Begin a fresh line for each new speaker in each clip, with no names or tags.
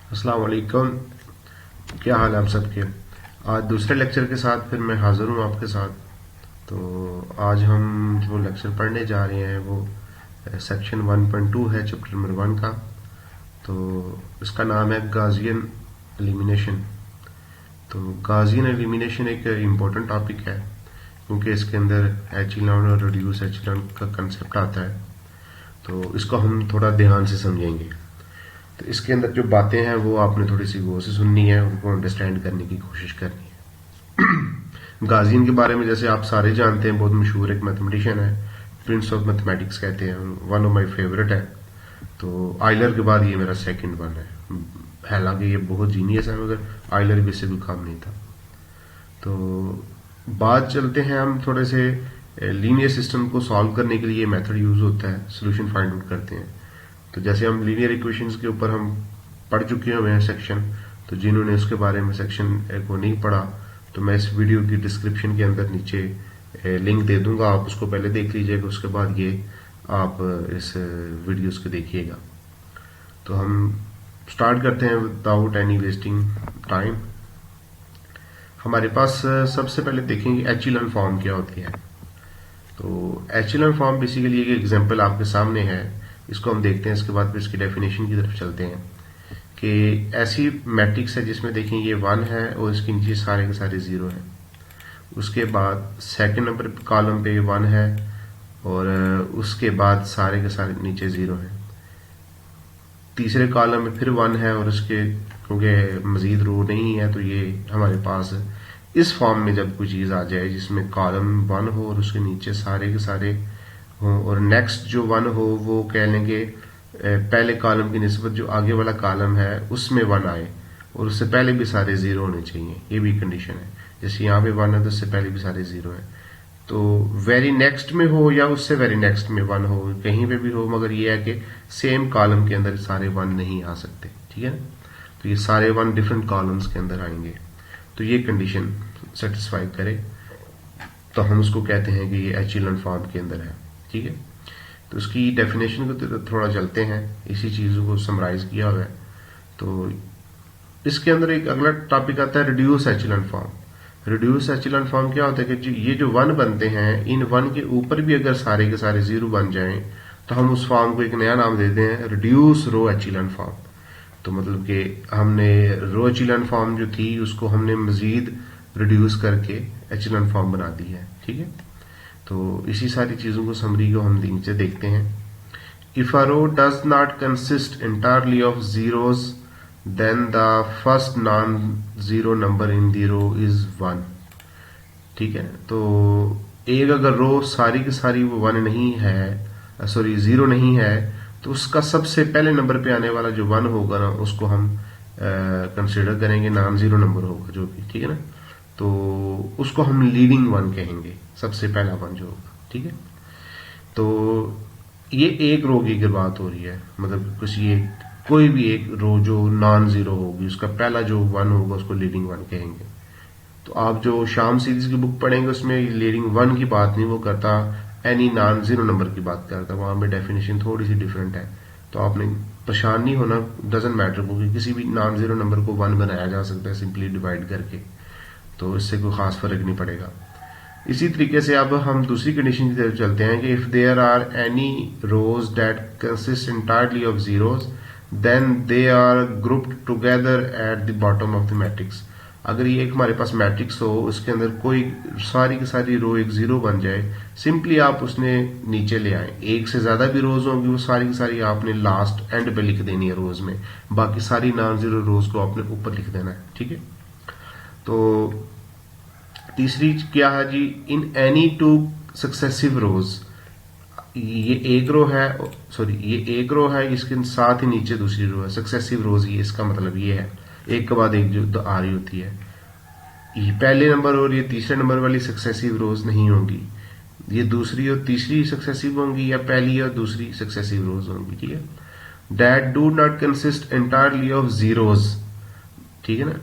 अस्सलाम वालेकुम। क्या हाल है आप सबके। आज दूसरे लेक्चर के साथ फिर मैं हाजिर हूँ आपके साथ। तो आज हम जो लेक्चर पढ़ने जा रहे हैं वो सेक्शन 1.2 है, चैप्टर नंबर 1 का। तो इसका नाम है गाजियन एलिमिनेशन। तो गाजियन एलिमिनेशन एक इम्पोर्टेंट टॉपिक है क्योंकि इसके अंदर एचिलॉन और रिड्यूस एचिलॉन का कंसेप्ट आता है। तो इसको हम थोड़ा ध्यान से समझेंगे। तो इसके अंदर जो बातें हैं वो आपने थोड़ी सी गौर से सुननी है, उनको अंडरस्टैंड करने की कोशिश करनी है। गाजियन के बारे में जैसे आप सारे जानते हैं, बहुत मशहूर एक मैथमेटिशियन है, प्रिंस ऑफ मैथमेटिक्स कहते हैं, वन ऑफ माय फेवरेट है। तो आइलर के बाद ये मेरा सेकंड वन है। हालांकि ये बहुत जीनियस है मगर आइलर भी इससे कोई काम नहीं था। तो बात चलते हैं हम थोड़े से लीनियर सिस्टम को सॉल्व करने के लिए मेथड यूज होता है, सोल्यूशन फाइंड आउट करते हैं। तो जैसे हम लीनियर इक्वेशंस के ऊपर हम पढ़ चुके हुए हैं सेक्शन, तो जिन्होंने उसके बारे में सेक्शन को नहीं पढ़ा तो मैं इस वीडियो की डिस्क्रिप्शन के अंदर नीचे लिंक दे दूंगा, आप उसको पहले देख लीजिएगा, उसके बाद ये आप इस वीडियोस को देखिएगा। तो हम स्टार्ट करते हैं विदाउट एनी वेस्टिंग टाइम। हमारे पास सबसे पहले देखेंगे एचिलॉन फॉर्म क्या होती है। तो एचिलॉन फॉर्म बेसिकली एक एग्जांपल आपके सामने है, इसको हम देखते हैं, इसके बाद फिर इसकी डेफिनेशन की तरफ चलते हैं। कि ऐसी मैट्रिक्स है जिसमें देखें ये 1 है और इसके नीचे सारे के सारे 0 है। उसके बाद सेकंड नंबर कॉलम पे 1 है और उसके बाद सारे के सारे नीचे 0 है। तीसरे कॉलम में फिर 1 है और उसके क्योंकि मजीद रो नहीं है तो ये हमारे पास इस फॉर्म में जब कोई चीज आ जाए जिसमें कॉलम 1 हो और उसके नीचे सारे के सारे हो और नेक्स्ट जो 1 हो वो कह लेंगे पहले कॉलम की निस्बत जो आगे वाला कॉलम है उसमें 1 आए और उससे पहले भी सारे 0 होने चाहिए, ये भी कंडीशन है। जैसे यहाँ पे 1 है तो उससे पहले भी सारे 0 है। तो वेरी नेक्स्ट में हो या उससे वेरी नेक्स्ट में 1 हो, कहीं पे भी हो, मगर ये है कि सेम कॉलम के अंदर सारे 1 नहीं आ सकते, ठीक है ना। तो ये सारे 1 डिफरेंट कॉलम्स के अंदर आएंगे। तो ये कंडीशन सेटिस्फाई करे तो हम उसको कहते हैं कि ये एचिलॉन फॉर्म के अंदर है, ठीक है। तो उसकी डेफिनेशन को थोड़ा चलते हैं, इसी चीजों को समराइज किया हुआ है। तो इसके अंदर एक अगला टॉपिक आता है रिड्यूस एचिलॉन फॉर्म। रिड्यूस एचिलॉन फॉर्म क्या होता है कि ये जो 1 बनते हैं, इन 1 के ऊपर भी अगर सारे के सारे 0 बन जाएं तो हम उस फॉर्म को एक नया नाम देते हैं रिड्यूस रो एचिलॉन फॉर्म। तो मतलब कि हमने रो एचिलॉन फॉर्म जो थी उसको हमने मजीद रिड्यूस करके एचिलॉन फॉर्म बना दी है, ठीक है। तो इसी सारी चीजों को समरी को हम नीचे देखते हैं। If a row does not consist entirely of zeros then the first non zero number in the row is 1, ठीक है। तो एक अगर रो सारी की सारी वो 1 नहीं है, सॉरी 0 नहीं है, तो उसका सबसे पहले नंबर पे आने वाला जो 1 होगा ना उसको हम कंसिडर करेंगे नॉन जीरो नंबर होगा जो भी, ठीक है ना। तो उसको हम लीडिंग 1 कहेंगे, सबसे पहला 1 जो होगा, ठीक है। तो ये एक रो की बात हो रही है, मतलब कोई भी एक रो जो नॉन जीरो होगी उसका पहला जो 1 होगा उसको लीडिंग 1 कहेंगे। तो आप जो शाम सीरीज की बुक पढ़ेंगे उसमें लीडिंग 1 की बात नहीं वो करता, एनी नॉन जीरो नंबर की बात करता, वहां पे डेफिनेशन थोड़ी सी डिफरेंट है। तो आपने परेशान नहीं होना, डजंट मैटर, क्योंकि किसी भी नॉन जीरो नंबर को 1 बनाया जा सकता है सिंपली डिवाइड करके, तो इससे कोई खास फर्क नहीं पड़ेगा। इसी तरीके से अब हम दूसरी कंडीशन की तरफ चलते हैं कि if there are any rows that consist entirely of zeros then they are grouped together at the bottom of the matrix. अगर ये एक हमारे पास मैट्रिक्स हो उसके अंदर कोई सारी की सारी रो एक 0 बन जाए, सिंपली आप उसने नीचे ले आए। एक से ज्यादा भी रोज होंगी वो सारी की सारी आपने लास्ट एंड पे लिख देनी है रोज में, बाकी सारी नॉन जीरो रोज को आपने ऊपर लिख देना है, ठीक है। तो तीसरी क्या है जी, इन एनी 2 सक्सेसिव रोज, ये एक रो है, सॉरी ये एक रो है, इसके साथ ही नीचे दूसरी रो है, सक्सेसिव रोज, ये इसका मतलब ये है एक के बाद एक जो आ रही होती है। ये पहले नंबर और ये तीसरे नंबर वाली सक्सेसिव रोज नहीं होंगी, ये दूसरी और तीसरी सक्सेसिव होंगी या पहली और दूसरी सक्सेसिव रोज होंगी, ठीक है। That do not consist entirely of zeros, ठीक है ना।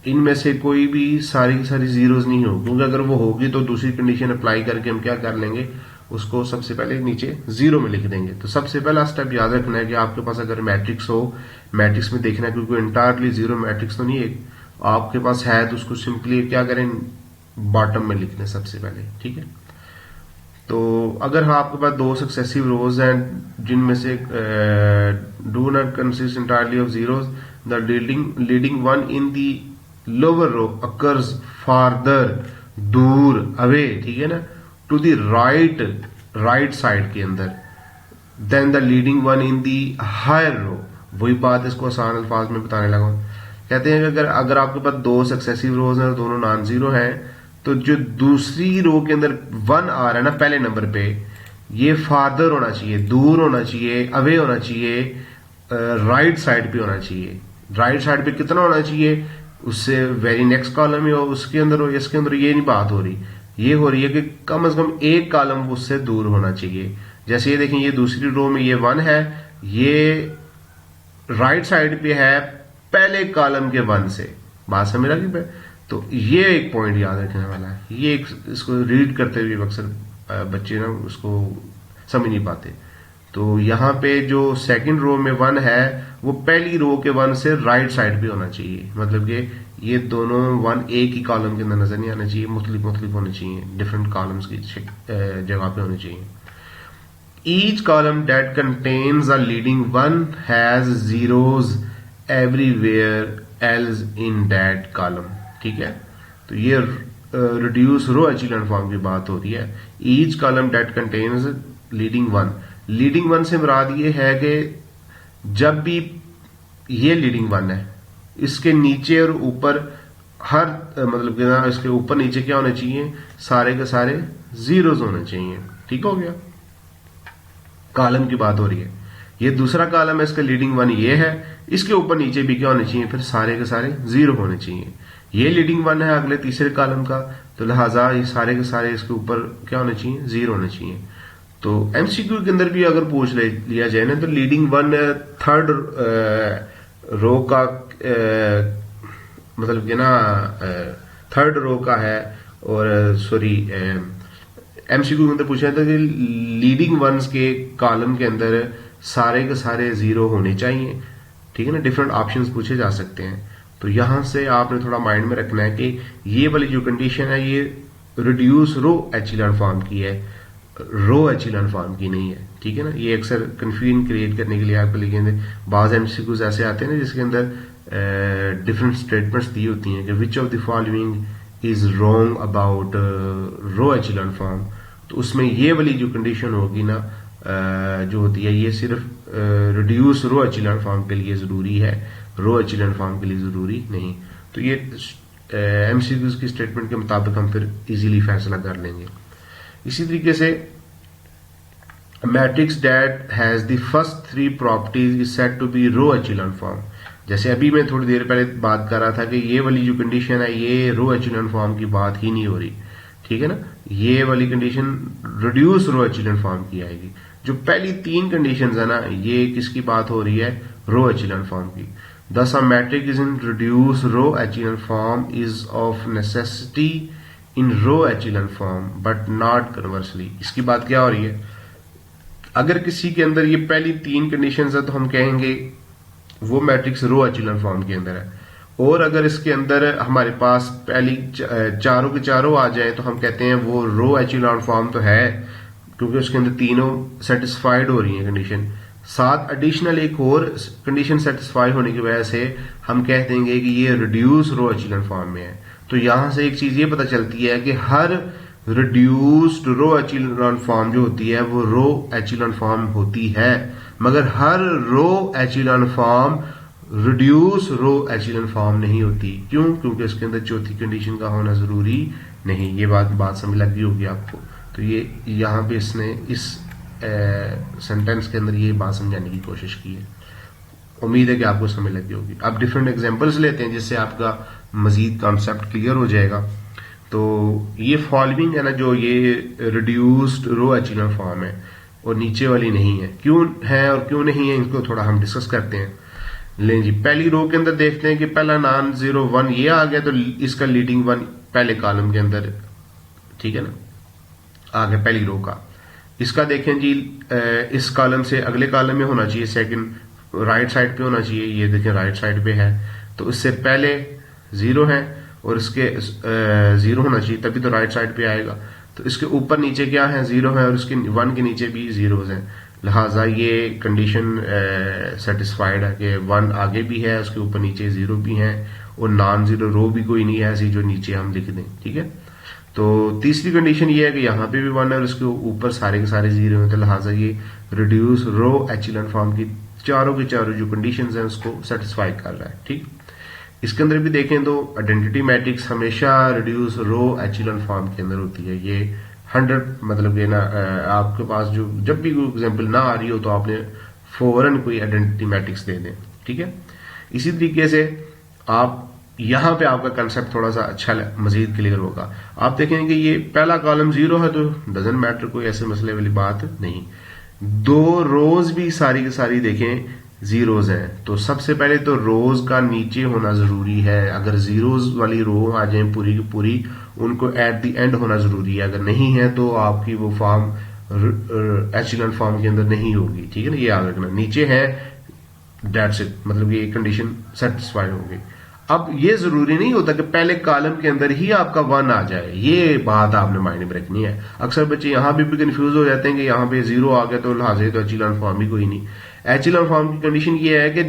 इनमें से कोई भी सारी की सारी जीरोज नहीं होगी, क्योंकि अगर वो होगी तो दूसरी कंडीशन अप्लाई करके हम क्या कर लेंगे, उसको सबसे पहले नीचे 0 में लिख देंगे। तो सबसे पहला स्टेप याद रखना है कि आपके पास अगर मैट्रिक्स हो, मैट्रिक्स में देखना है क्योंकि इंटायरली 0 मैट्रिक्स तो नहीं है, आपके पास है तो उसको सिंपली क्या करें, बॉटम में लिख दें सबसे पहले, ठीक है। तो अगर हाँ आपके पास दो सक्सेसिव रोज हैं जिनमें से do not consist entirely of zeros, the leading one in the lower row occurs farther, दूर, अवे, ठीक है ना, टू द राइट साइड के अंदर, then the leading one in the higher row. वही बात इसको आसान अल्फाज में बताने लगा। कहते हैं कि अगर आपके पास दो सक्सेसिव रोज हैं और दोनों नॉन जीरो हैं, तो जो दूसरी रो के अंदर 1 आ रहा है ना पहले नंबर पे, ये फादर होना चाहिए, दूर होना चाहिए, अवे होना चाहिए, राइट साइड पे होना चाहिए। राइट साइड पे कितना होना चाहिए, उससे वेरी नेक्स्ट कॉलम में हो, उसके अंदर हो, इसके अंदर, ये नहीं बात हो रही। ये हो रही है कि कम से कम एक कॉलम उससे दूर होना चाहिए। जैसे ये देखें, ये दूसरी रो में ये 1 है, ये राइट साइड पे है पहले कॉलम के 1 से। बात समझ रहा कि तो ये एक पॉइंट याद रखने वाला है। ये एक इसको रीड करते हुए अक्सर बच्चे ना उसको समझ नहीं पाते। तो यहाँ पे जो सेकंड रो में 1 है वो पहली रो के 1 से राइट साइड पे होना चाहिए। मतलब कि ये दोनों 1 एक ही कॉलम के अंदर नजर नहीं आना चाहिए, मुख्तलिफ होने चाहिए, डिफरेंट कॉलम्स की जगह पे होने चाहिए। Each column that contains a leading one has zeros everywhere else in that column, ठीक है। तो ये रिड्यूस रो एचेलॉन फॉर्म की बात हो रही है। Each column that contains leading one, leading one से मुराद ये है कि जब भी ये लीडिंग वन है, इसके नीचे और ऊपर हर मतलब कि ना इसके ऊपर नीचे क्या होने चाहिए, सारे के सारे जीरोज होने चाहिए। ठीक हो गया, कॉलम की बात हो रही है। ये दूसरा कॉलम है, इसका लीडिंग वन ये है, इसके ऊपर नीचे भी क्या होने चाहिए, फिर सारे के सारे जीरो होने चाहिए। ये लीडिंग वन है अगले तीसरे कॉलम का, तो लिहाजा ये सारे के सारे इसके ऊपर क्या होने चाहिए, जीरो होने चाहिए। तो एमसीक्यू के अंदर भी अगर पूछ लिया जाए ना, तो लीडिंग वन थर्ड रो का मतलब कि ना थर्ड रो का है, और सॉरी एमसीक्यू के अंदर पूछा था कि लीडिंग वंस के कॉलम के अंदर सारे के सारे जीरो होने चाहिए। ठीक है ना, डिफरेंट ऑप्शंस पूछे जा सकते हैं। तो यहां से आपने थोड़ा माइंड में रखना है कि ये वाली जो कंडीशन है ये रिड्यूस रो एचेलॉन फॉर्म की है, रो एचेलॉन फॉर्म की नहीं है। ठीक है ना, ये अक्सर कंफ्यूजन क्रिएट करने के लिए आपको लिखेंगे। बाज एमसीक्यूज ऐसे आते हैं ना जिसके अंदर डिफरेंट स्टेटमेंट्स दी होती हैं कि which of the following is wrong about row echelon form. तो उसमें ये वाली जो कंडीशन होगी ना जो होती है, ये सिर्फ रिड्यूस रो एचेलॉन फॉर्म के लिए जरूरी है, रो एचेलॉन फॉर्म के लिए जरूरी नहीं। तो ये एमसीक्यूज की स्टेटमेंट के मुताबिक हम फिर इजीली फैसला कर लेंगे। इसी तरीके से matrix that has the first three properties is said to be row echelon form. जैसे अभी मैं थोड़ी देर पहले बात कर रहा था कि ये वाली जो कंडीशन है ये रो एचेलॉन फॉर्म की बात ही नहीं हो रही। ठीक है ना, ये वाली condition reduce row echelon form की आएगी। जो पहली तीन कंडीशंस है ना, ये किसकी बात हो रही है, रो एचेलॉन फॉर्म की। Thus, a matrix is in reduced row echelon form is of necessity in row echelon form, but not conversely. इसकी बात क्या हो रही है, अगर किसी के अंदर ये पहली तीन कंडीशंस है तो हम कहेंगे वो मैट्रिक्स रो एचेलॉन फॉर्म के अंदर है। और अगर इसके अंदर हमारे पास पहली चारों के चारों आ जाए तो हम कहते हैं वो रो एचेलॉन फॉर्म तो है, क्योंकि उसके अंदर तीनों सेटिस्फाइड हो रही है कंडीशन। साथ एडिशनल एक और कंडीशन सेटिस्फाई होने की वजह से हम कह देंगे कि ये रिड्यूस रो एचेलॉन फॉर्म में है। तो यहां से एक चीज ये पता चलती है कि हर रिड्यूस्ड रो एचेलॉन फॉर्म जो होती है वो रो एचेलॉन फॉर्म होती है, मगर हर रो echelon form reduce row echelon form नहीं होती। क्यों? क्योंकि उसके अंदर चौथी कंडीशन का होना जरूरी नहीं। ये बात समझ लग गई होगी आपको। तो ये यहां पे इसने इस सेंटेंस के अंदर ये बात समझाने की कोशिश की है। उम्मीद है कि आपको समझ लगी होगी। अब डिफरेंट एग्जांपल्स लेते हैं जिससे आपका मजीद कॉन्सेप्ट क्लियर हो जाएगा। तो ये फॉलोइंग है ना, जो ये रिड्यूस्ड रो एचेलॉन फॉर्म है और नीचे वाली नहीं है, क्यों है और क्यों नहीं है, इनको थोड़ा हम डिस्कस करते हैं। लें जी, पहली रो के अंदर देखते हैं कि पहला नॉन जीरो 1 ये आ गया, तो इसका लीडिंग वन पहले कॉलम के अंदर, ठीक है ना, आ गया पहली रो का। इसका देखें जी, इस कॉलम से अगले कॉलम में होना चाहिए, सेकंड राइट साइड पे होना चाहिए। ये देखें राइट साइड पे है, तो इससे पहले 0 है और इसके 0 होना चाहिए, तभी तो राइट साइड पे आएगा। तो इसके ऊपर नीचे क्या है, 0 है, और इसके 1 के नीचे भी 0 हैं, लिहाजा ये कंडीशन सेटिस्फाइड है कि 1 आगे भी है, उसके ऊपर नीचे 0 भी है, और नॉन जीरो रो भी कोई नहीं है ऐसी जो नीचे हम लिख दें। ठीक है, तो तीसरी कंडीशन ये है कि यहाँ पे भी 1 है और उसके ऊपर सारे के सारे 0 हैं, तो लिहाजा ये रिड्यूस रो एचेलॉन फॉर्म की चारों की चारों जो कंडीशंस हैं उसको सेटिस्फाई कर रहा है। ठीक, इसके अंदर भी देखें तो आइडेंटिटी मैट्रिक्स हमेशा रिड्यूस रो एचेलॉन फॉर्म के अंदर होती है। ये 100 मतलब ये ना आपके पास जो जब भी कोई एग्जाम्पल ना आ रही हो तो आपने फौरन कोई आइडेंटिटी मैट्रिक्स दे दें। ठीक है, इसी तरीके से आप यहां पे आपका कंसेप्ट थोड़ा सा अच्छा मजीद क्लियर होगा। आप देखेंगे कि ये पहला कॉलम 0 है तो डजंट मैटर, कोई ऐसे मसले वाली बात नहीं। 2 रोज भी सारी की सारी देखें जीरोज हैं, तो सबसे पहले तो रोज का नीचे होना जरूरी है। अगर जीरोज वाली रो आ जाए पूरी की पूरी, उनको एट द एंड होना जरूरी है। अगर नहीं है तो आपकी वो फॉर्म एचेलॉन फॉर्म के अंदर नहीं होगी। ठीक है ना, ये याद रखना, नीचे है दैट्स इट, मतलब ये कंडीशन सेटिस्फाई होगी। अब ये जरूरी नहीं होता कि पहले कॉलम के अंदर ही आपका 1 आ जाए, ये बात आपने माइंड में रखनी है। अक्सर बच्चे यहां भी कंफ्यूज हो जाते हैं कि यहाँ पे 0 आ गया तो लिहाजा तो एचेलॉन फॉर्म ही कोई नहीं। एचेलॉन फॉर्म की कंडीशन ये है कि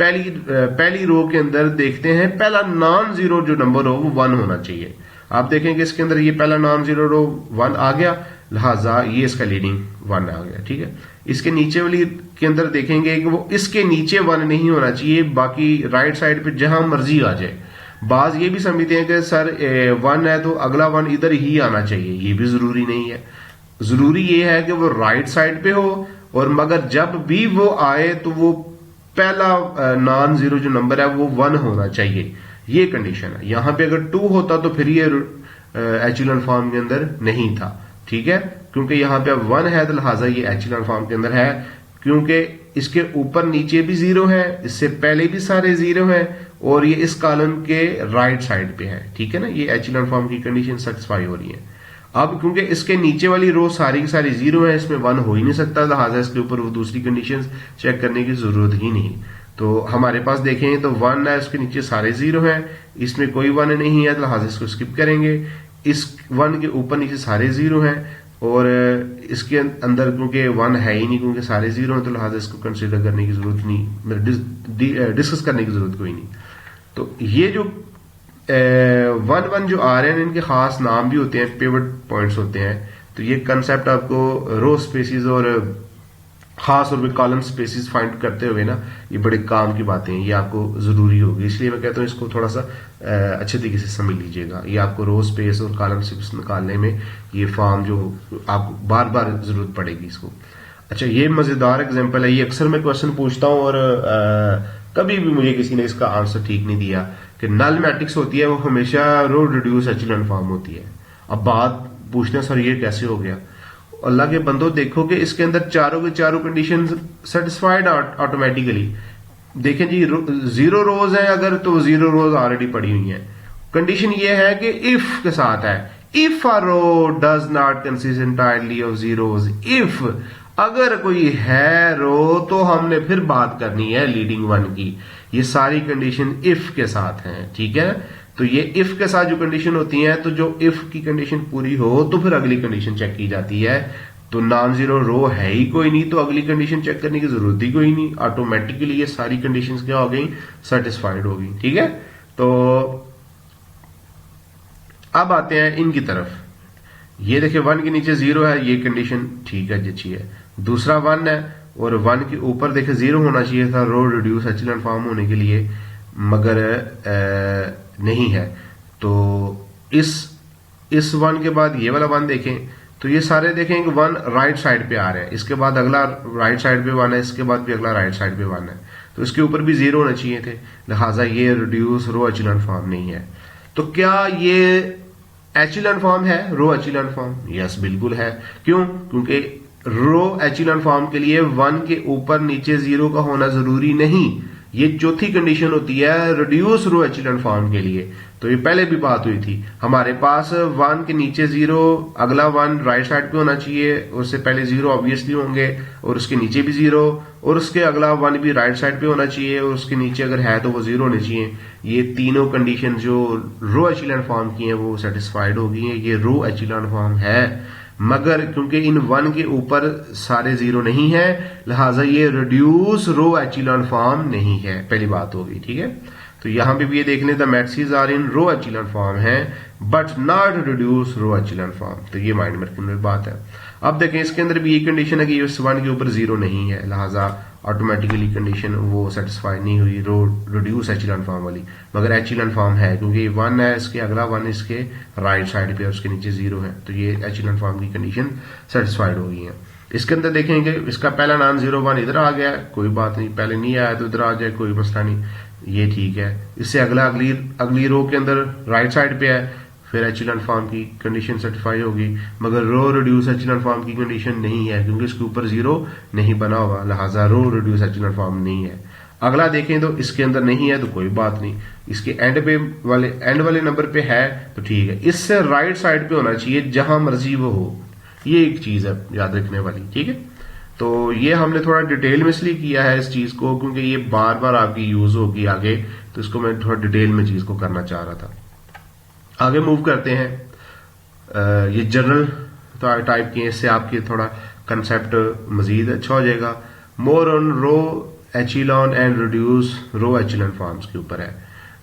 पहली रो के अंदर देखते हैं पहला नॉन जीरो जो नंबर हो वो 1 होना चाहिए। आप देखेंगे इसके अंदर ये पहला नॉन जीरो रो 1 आ गया, लिहाजा ये इसका लीडिंग 1 आ गया। ठीक है, इसके नीचे वाली के अंदर देखेंगे कि वो इसके नीचे 1 नहीं होना चाहिए, बाकी राइट साइड पे जहां मर्जी आ जाए। बाज ये भी समझते हैं कि सर 1 है तो अगला 1 इधर ही आना चाहिए, ये भी जरूरी नहीं है। जरूरी ये है कि वो राइट साइड पे हो, और मगर जब भी वो आए तो वो पहला नॉन जीरो जो नंबर है वो 1 होना चाहिए, ये कंडीशन है। यहां पे अगर 2 होता तो फिर ये एचेलॉन फॉर्म के अंदर नहीं था। ठीक है, क्योंकि यहां पे अब 1 है तो लिहाजा ये एचेलॉन फॉर्म के अंदर है, क्योंकि इसके ऊपर नीचे भी 0 है, इससे पहले भी सारे 0 हैं, और ये इस कॉलम के राइट साइड पे है। ठीक है ना, ये एचेलॉन फॉर्म की कंडीशन सेटिस्फाई हो रही है। अब क्योंकि इसके नीचे वाली रो सारी की सारी 0 है, इसमें 1 हो ही नहीं सकता, लिहाजा इसके ऊपर वो दूसरी कंडीशन चेक करने की जरूरत ही नहीं। तो हमारे पास देखें तो 1 है, उसके नीचे सारे 0 हैं, इसमें कोई 1 नहीं है, तो लिहाजा इसको स्किप करेंगे। इस 1 के ऊपर नीचे सारे 0 हैं, और इसके अंदर क्योंकि 1 है ही नहीं, क्योंकि सारे 0 हैं, तो लिहाजा इसको कंसिडर करने की जरूरत नहीं, डिस्कस करने की जरूरत कोई नहीं। तो ये जो 1 जो आ रहे हैं इनके खास नाम भी होते हैं, पिवट पॉइंट्स होते हैं। तो ये कंसेप्ट आपको रो स्पेसिस और खास तौर पे कॉलम स्पेसिस फाइंड करते हुए ना, ये बड़े काम की बातें हैं, ये आपको जरूरी होगी। इसलिए मैं कहता हूँ इसको थोड़ा सा अच्छे तरीके से समझ लीजिएगा। ये आपको रो स्पेस और कॉलम स्पेस निकालने में ये फॉर्म जो आपको बार बार जरूरत पड़ेगी इसको। अच्छा, ये मजेदार एग्जाम्पल है, ये अक्सर मैं क्वेश्चन पूछता हूँ और कभी भी मुझे किसी ने इसका आंसर ठीक नहीं दिया कि नल मैट्रिक्स होती है वो हमेशा रो रिड्यूस एचेलॉन फॉर्म होती है। अब बात पूछते हैं सर ये कैसे हो गया। अल्लाह के बंदो देखो कि इसके अंदर चारों के चारों कंडीशन सेटिस्फाइड ऑटोमेटिकली। देखें जी 0 रोज है अगर, तो 0 रोज ऑलरेडी पड़ी हुई है। कंडीशन ये है कि इफ के साथ है, if a row does not consist entirely of zeros, if अगर कोई है रो तो हमने फिर बात करनी है लीडिंग 1 की। ये सारी कंडीशन इफ के साथ हैं। ठीक है, तो ये इफ के साथ जो कंडीशन होती है, तो जो इफ की कंडीशन पूरी हो तो फिर अगली कंडीशन चेक की जाती है। तो नॉन जीरो रो है ही कोई नहीं, तो अगली कंडीशन चेक करने की जरूरत ही कोई नहीं, ऑटोमेटिकली ये सारी कंडीशंस क्या हो गई, सेटिस्फाइड हो गई। ठीक है, तो अब आते हैं इनकी तरफ। ये देखिए 1 के नीचे 0 है, ये कंडीशन ठीक है, अच्छी है। दूसरा 1 है और 1 के ऊपर देखे 0 होना चाहिए था रो रिड्यूस एचेलॉन फॉर्म होने के लिए, मगर नहीं है। तो इस 1 के बाद ये वाला 1 देखें तो ये सारे देखें कि 1 राइट साइड पे आ रहे हैं, इसके बाद अगला राइट साइड पे 1 है, इसके बाद भी अगला राइट साइड पे 1 है, तो इसके ऊपर भी 0 होने चाहिए थे, लिहाजा ये रिड्यूस रो एचेलॉन फॉर्म नहीं है। तो क्या ये एचेलॉन फॉर्म है, रो एचेलॉन फॉर्म? यस बिल्कुल है। क्यों? क्योंकि रो एचेलॉन फॉर्म के लिए 1 के ऊपर नीचे 0 का होना जरूरी नहीं, ये चौथी कंडीशन होती है रिड्यूस रो एचेलॉन फॉर्म के लिए। तो ये पहले भी बात हुई थी, हमारे पास 1 के नीचे 0, अगला 1 राइट साइड पे होना चाहिए, उससे पहले 0 ऑब्वियसली होंगे, और उसके नीचे भी 0, और उसके अगला 1 भी राइट साइड पे होना चाहिए, और उसके नीचे अगर है तो वो 0 होने चाहिए। ये तीनों कंडीशन जो रो एचेलॉन फॉर्म की हैं वो सेटिस्फाइड हो गई हैं, ये रो एचेलॉन फॉर्म है। मगर क्योंकि इन 1 के ऊपर सारे 0 नहीं है, लिहाजा ये रिड्यूस रो एचेलॉन फॉर्म नहीं है, पहली बात हो गई। ठीक है, तो यहां पे भी ये देख लें, the matrices are in row echelon form है but not reduce row echelon form, तो ये माइंड में रखने वाली बात है। अब देखें इसके अंदर भी ये कंडीशन है कि इस 1 के ऊपर 0 नहीं है, लिहाजा ऑटोमेटिकली कंडीशन वो सेटिस्फाई नहीं हुई रो रिड्यूस एचेलॉन फॉर्म वाली, मगर एचेलॉन फॉर्म है क्योंकि 1 है, इसके अगला 1 इसके राइट साइड पे और उसके नीचे 0 है, तो ये एचेलॉन फॉर्म की कंडीशन सेटिस्फाइड हो गई है। इसके अंदर देखेंगे इसका पहला नॉन 0 1 इधर आ गया, कोई बात नहीं, पहले नहीं आया तो इधर आ जाए, कोई मसला नहीं, ये ठीक है। इससे अगला अगली रो के अंदर राइट साइड पे है, फिर एचेलॉन फॉर्म की कंडीशन सेटिस्फाई होगी, मगर रो रिड्यूस एचेलॉन फॉर्म की कंडीशन नहीं है क्योंकि इसके ऊपर 0 नहीं बना हुआ, लिहाजा रो रिड्यूस एचेलॉन फॉर्म नहीं है। अगला देखें तो इसके अंदर नहीं है तो कोई बात नहीं, इसके एंड वाले नंबर पे है तो ठीक है। इससे राइट साइड पे होना चाहिए जहां मर्जी वो हो, ये एक चीज है याद रखने वाली। ठीक है, तो ये हमने थोड़ा डिटेल में इसलिए किया है इस चीज को क्योंकि ये बार बार आपकी यूज होगी आगे, तो इसको मैं थोड़ा डिटेल में चीज को करना चाह रहा था। आगे मूव करते हैं, ये जनरल टाइप के, इससे आपके थोड़ा कंसेप्ट मजीद अच्छा हो जाएगा। More on row echelon and reduce row echelon forms के ऊपर है।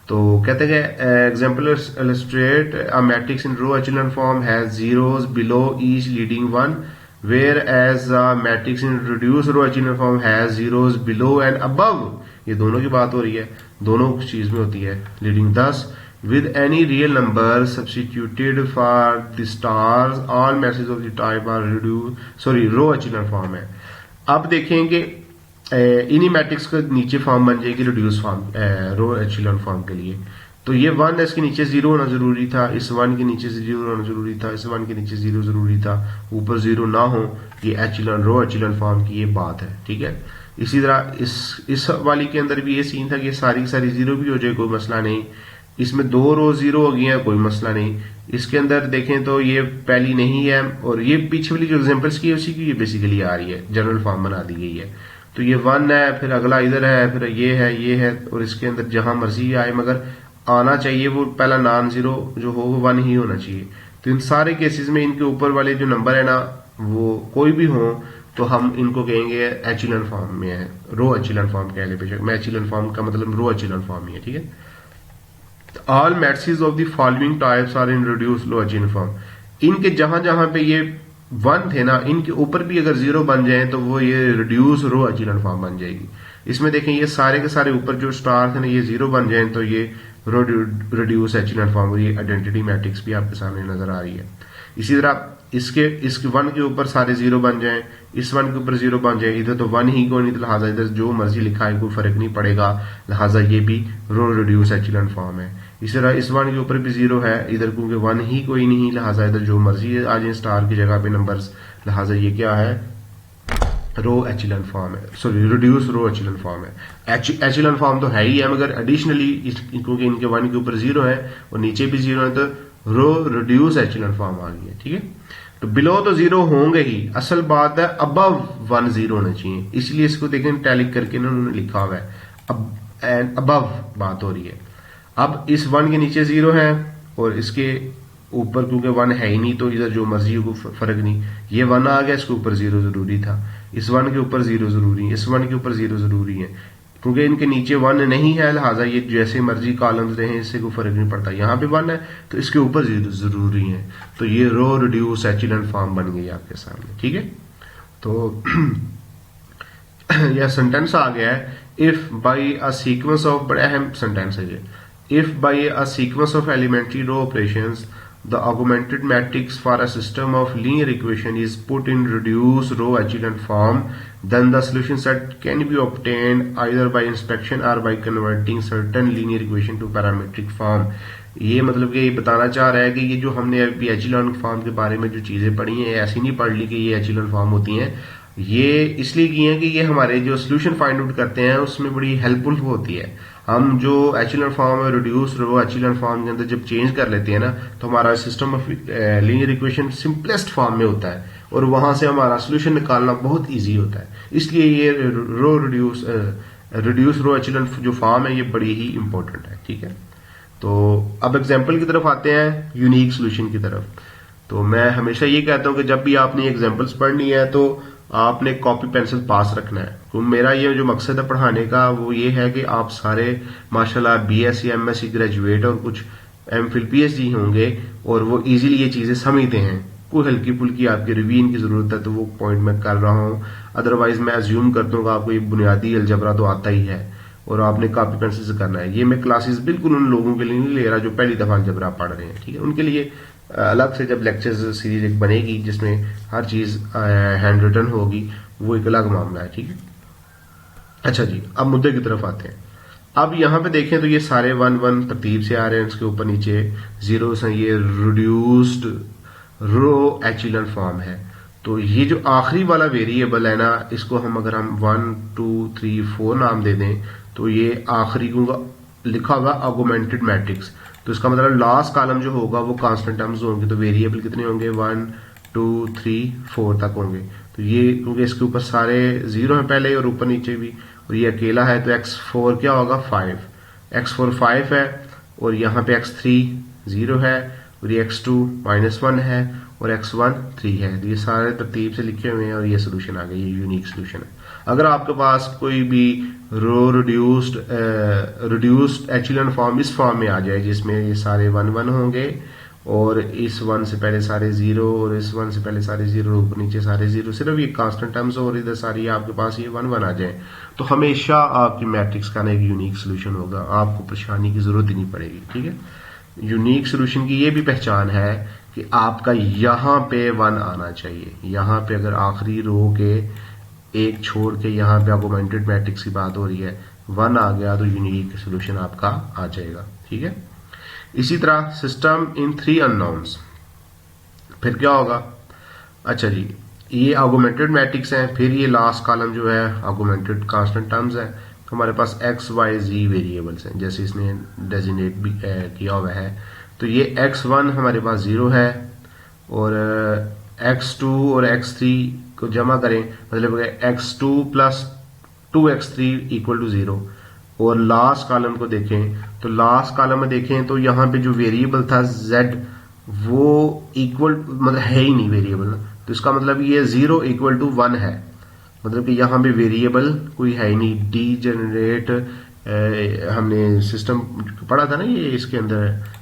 तो कहते हैं example illustrate a matrix in row echelon form has zeros below each leading one, whereas a matrix in reduce row echelon form has zeros below and above, ये दोनों की बात हो रही है, दोनों चीज में होती है लीडिंग। दस with any real number substituted for the stars all matrices of the type are row echelon form है। अब देखेंगे इन्हीं मैट्रिक्स का नीचे फॉर्म बन जाएगी रिड्यूस फॉर्म रो एचेलॉन फॉर्म के लिए। तो ये 1 है, इसके नीचे 0 होना जरूरी था, इस 1 के नीचे 0 होना जरूरी था, इस 1 के नीचे 0 जरूरी था, ऊपर 0 ना हो, ये एचेलॉन रो एचेलॉन फॉर्म की ये बात है। ठीक है, इसी तरह इस वाली के अंदर भी ये सीन था कि सारी 0 भी हो जाए कोई मसला नहीं, इसमें 2 रो 0 हो गई है कोई मसला नहीं। इसके अंदर देखें तो ये पहली नहीं है, और ये पीछे वाली जो एग्जांपल्स की है उसी की ये बेसिकली आ रही है, जनरल फॉर्म बना दी गई है। तो ये 1 है, फिर अगला इधर है, फिर ये है, और इसके अंदर जहां मर्जी आए मगर आना चाहिए वो पहला नॉन 0 जो हो वो 1 ही होना चाहिए। तो इन सारे केसेस में इनके ऊपर वाले जो नंबर है ना वो कोई भी हो तो हम इनको कहेंगे एचेलॉन फॉर्म में है, रो एचेलॉन फॉर्म कह ले बेशक, मैं एचेलॉन फॉर्म का मतलब रो एचेलॉन फॉर्म ही है। ठीक है, all matrices of the following types are in reduce row echelon form, इनके जहां जहां पे ये 1 थे ना, इनके ऊपर भी अगर 0 बन जाए तो वो ये रिड्यूस रो एचेलॉन फॉर्म बन जाएगी। इसमें देखें ये सारे के सारे ऊपर जो स्टार थे ना ये 0 बन जाए तो ये रिड्यूस एचेलॉन फॉर्म, ये आइडेंटिटी मैट्रिक्स भी आपके सामने नजर आ रही है। इसी तरह इसके 1 के ऊपर सारे 0 बन जाएं, इस 1 के ऊपर 0 बन जाए, इधर तो 1 ही कोई नहीं, तो लिहाजा इधर जो मर्जी लिखा है कोई फर्क नहीं पड़ेगा, लिहाजा ये भी रो रिड्यूस एचेलॉन फॉर्म है। इसी तरह इस 1 के ऊपर भी 0 है, इधर क्योंकि 1 ही कोई नहीं, लिहाजा इधर जो मर्जी आ जाए स्टार की जगह पे नंबर्स, लिहाजा ये क्या है रो एचेलॉन फॉर्म है, रिड्यूस रो एचेलॉन फॉर्म है। एचेलॉन फॉर्म तो है ही है, मगर एडिशनली क्योंकि इनके 1 के ऊपर 0 है और नीचे भी 0 है तो रो रिड्यूस एचेलॉन फॉर्म आ गई है। ठीक है, तो बिलो तो 0 होंगे ही, असल बात है अबव 1 0 होना चाहिए, इसलिए इसको देखें टैलिक करके उन्होंने लिखा हुआ है, अबव बात हो रही है। अब इस 1 के नीचे 0 है और इसके ऊपर क्योंकि 1 है ही नहीं तो इधर जो मर्जी हो फर्क नहीं, ये 1 आ गया, इसके ऊपर 0 जरूरी था, इस 1 के ऊपर 0 जरूरी है, इस 1 के ऊपर 0 जरूरी है, क्योंकि इनके नीचे 1 नहीं है, लिहाजा ये जैसे मर्जी कॉलम्स रहे इससे कोई फर्क नहीं पड़ता। यहां पे 1 है तो इसके ऊपर 0 जरूरी है, तो ये रो रिड्यूस एचेलॉन फॉर्म बन गई आपके सामने। ठीक है, तो यह सेंटेंस आ गया है, if by a sequence of, बड़ा अहम सेंटेंस है ये, if by a sequence of elementary row operations the augmented matrix for a system of linear equation is put in reduced row echelon form, then the solution set can be obtained either by inspection or by converting certain linear equation to parametric form। ये मतलब कि ये बताना चाह रहा है कि ये जो हमने अभी एचेलॉन फॉर्म के बारे में जो चीजें पढ़ी हैं ऐसी नहीं पढ़ ली कि ये एचेलॉन फॉर्म होती हैं, ये इसलिए की है कि ये हमारे जो सोल्यूशन फाइंड आउट करते हैं उसमें बड़ी हेल्पफुल होती है। हम जो एचेलॉन फॉर्म और रिड्यूस रो एचेलॉन फॉर्म के अंदर जब चेंज कर लेते हैं ना, तो हमारा system of linear equation simplest form में होता है और वहां से हमारा सोल्यूशन निकालना बहुत ईजी होता है। इसलिए ये रो रिड्यूस रो एचेलॉन जो फॉर्म है ये बड़ी ही इंपॉर्टेंट है। ठीक है, तो अब एग्जाम्पल की तरफ आते हैं, यूनिक सोल्यूशन की तरफ। तो मैं हमेशा ये कहता हूं कि जब भी आपने एग्जाम्पल्स पढ़नी है तो आपने कॉपी पेंसिल पास रखना है। तो मेरा ये जो मकसद है पढ़ाने का वो ये है कि आप सारे माशाल्लाह बीएससी एमएससी ग्रेजुएट और कुछ एमफिल पीएचडी होंगे और वो इजीली ये चीजें समझते हैं। कोई हल्की फुल्की आपकी रिवीजन की जरूरत है तो वो पॉइंट मैं कर रहा हूं, अदरवाइज मैं अज्यूम करता हूँ कि आपको ये बुनियादी अलजबरा तो आता ही है और आपने कॉपी पेंसिल से करना है। ये मैं क्लासेस बिल्कुल उन लोगों के लिए नहीं ले रहा जो पहली दफा अलजबरा पढ़ रहे हैं। ठीक है, उनके लिए अलग से जब लेक्चर्स सीरीज एक बनेगी जिसमें हर चीज हैंड रिटन होगी, वो एक अलग मामला है। ठीक है, अच्छा जी, अब मुद्दे की तरफ आते हैं। अब यहां पे देखें तो ये सारे 1 1 तरतीब से आ रहे हैं, इसके ऊपर नीचे जीरोस हैं, ये रिड्यूस्ड रो एचेलॉन फॉर्म है। तो ये जो आखिरी वाला वेरिएबल है ना, इसको हम अगर हम 1 2 3 4 नाम दे दें तो ये आखिरी को लिखा होगा ऑगमेंटेड मैट्रिक्स। तो इसका मतलब लास्ट कॉलम जो होगा वो कांस्टेंट टर्म्स होंगे। तो वेरिएबल कितने होंगे, 1 2 3 4 तक होंगे। तो ये क्योंकि इसके ऊपर सारे जीरो हैं पहले और ऊपर नीचे भी, और ये अकेला है तो x4 क्या होगा 5, x4 5 है और यहाँ पे x3 0 है और ये x2 -1 है और x1 3 है। तो ये सारे तरतीब से लिखे हुए हैं और ये सोल्यूशन आ गया, ये यूनिक सोल्यूशन है। अगर आपके पास कोई भी रो रिड्यूस्ड एचेलॉन फॉर्म इस फॉर्म में आ जाए जिसमें ये सारे 1 1 होंगे और इस 1 से पहले सारे 0 और इस 1 से पहले सारे 0, ऊपर नीचे सारे 0, सिर्फ ये कांस्टेंट टर्म्स और इधर सारी आपके पास ये 1 1 आ जाए तो हमेशा आपकी मैट्रिक्स का ना एक यूनिक सोल्यूशन होगा, आपको परेशानी की जरूरत ही नहीं पड़ेगी। ठीक है, यूनिक सोल्यूशन की ये भी पहचान है कि आपका यहां पे 1 आना चाहिए। यहां पे अगर आखिरी रो के एक छोड़ के यहां पे ऑगमेंटेड मैट्रिक्स की बात हो रही है, 1 आ गया तो यूनिक सोल्यूशन आपका आ जाएगा। ठीक है, इसी तरह सिस्टम इन 3 अननोन्स, फिर क्या होगा, अच्छा जी, ये ऑगमेंटेड मैट्रिक्स है, फिर ये लास्ट कॉलम जो है ऑगमेंटेड कांस्टेंट टर्म्स है। तो हमारे पास एक्स वाई जी वेरिएबल्स हैं जैसे इसने डेजिग्नेट भी किया हुआ है। तो ये x1 हमारे पास 0 है और x2 और x3 को जमा करें मतलब x2 plus 2x3 equal to 0। और लास्ट कॉलम को देखें तो लास्ट कॉलम में देखें तो यहां पे जो वेरिएबल था z वो इक्वल मतलब है ही नहीं वेरिएबल, तो इसका मतलब ये 0 इक्वल टू 1 है, मतलब कि यहां पे वेरिएबल कोई है ही नहीं। डी जनरेट हमने सिस्टम पढ़ा था ना, ये इसके अंदर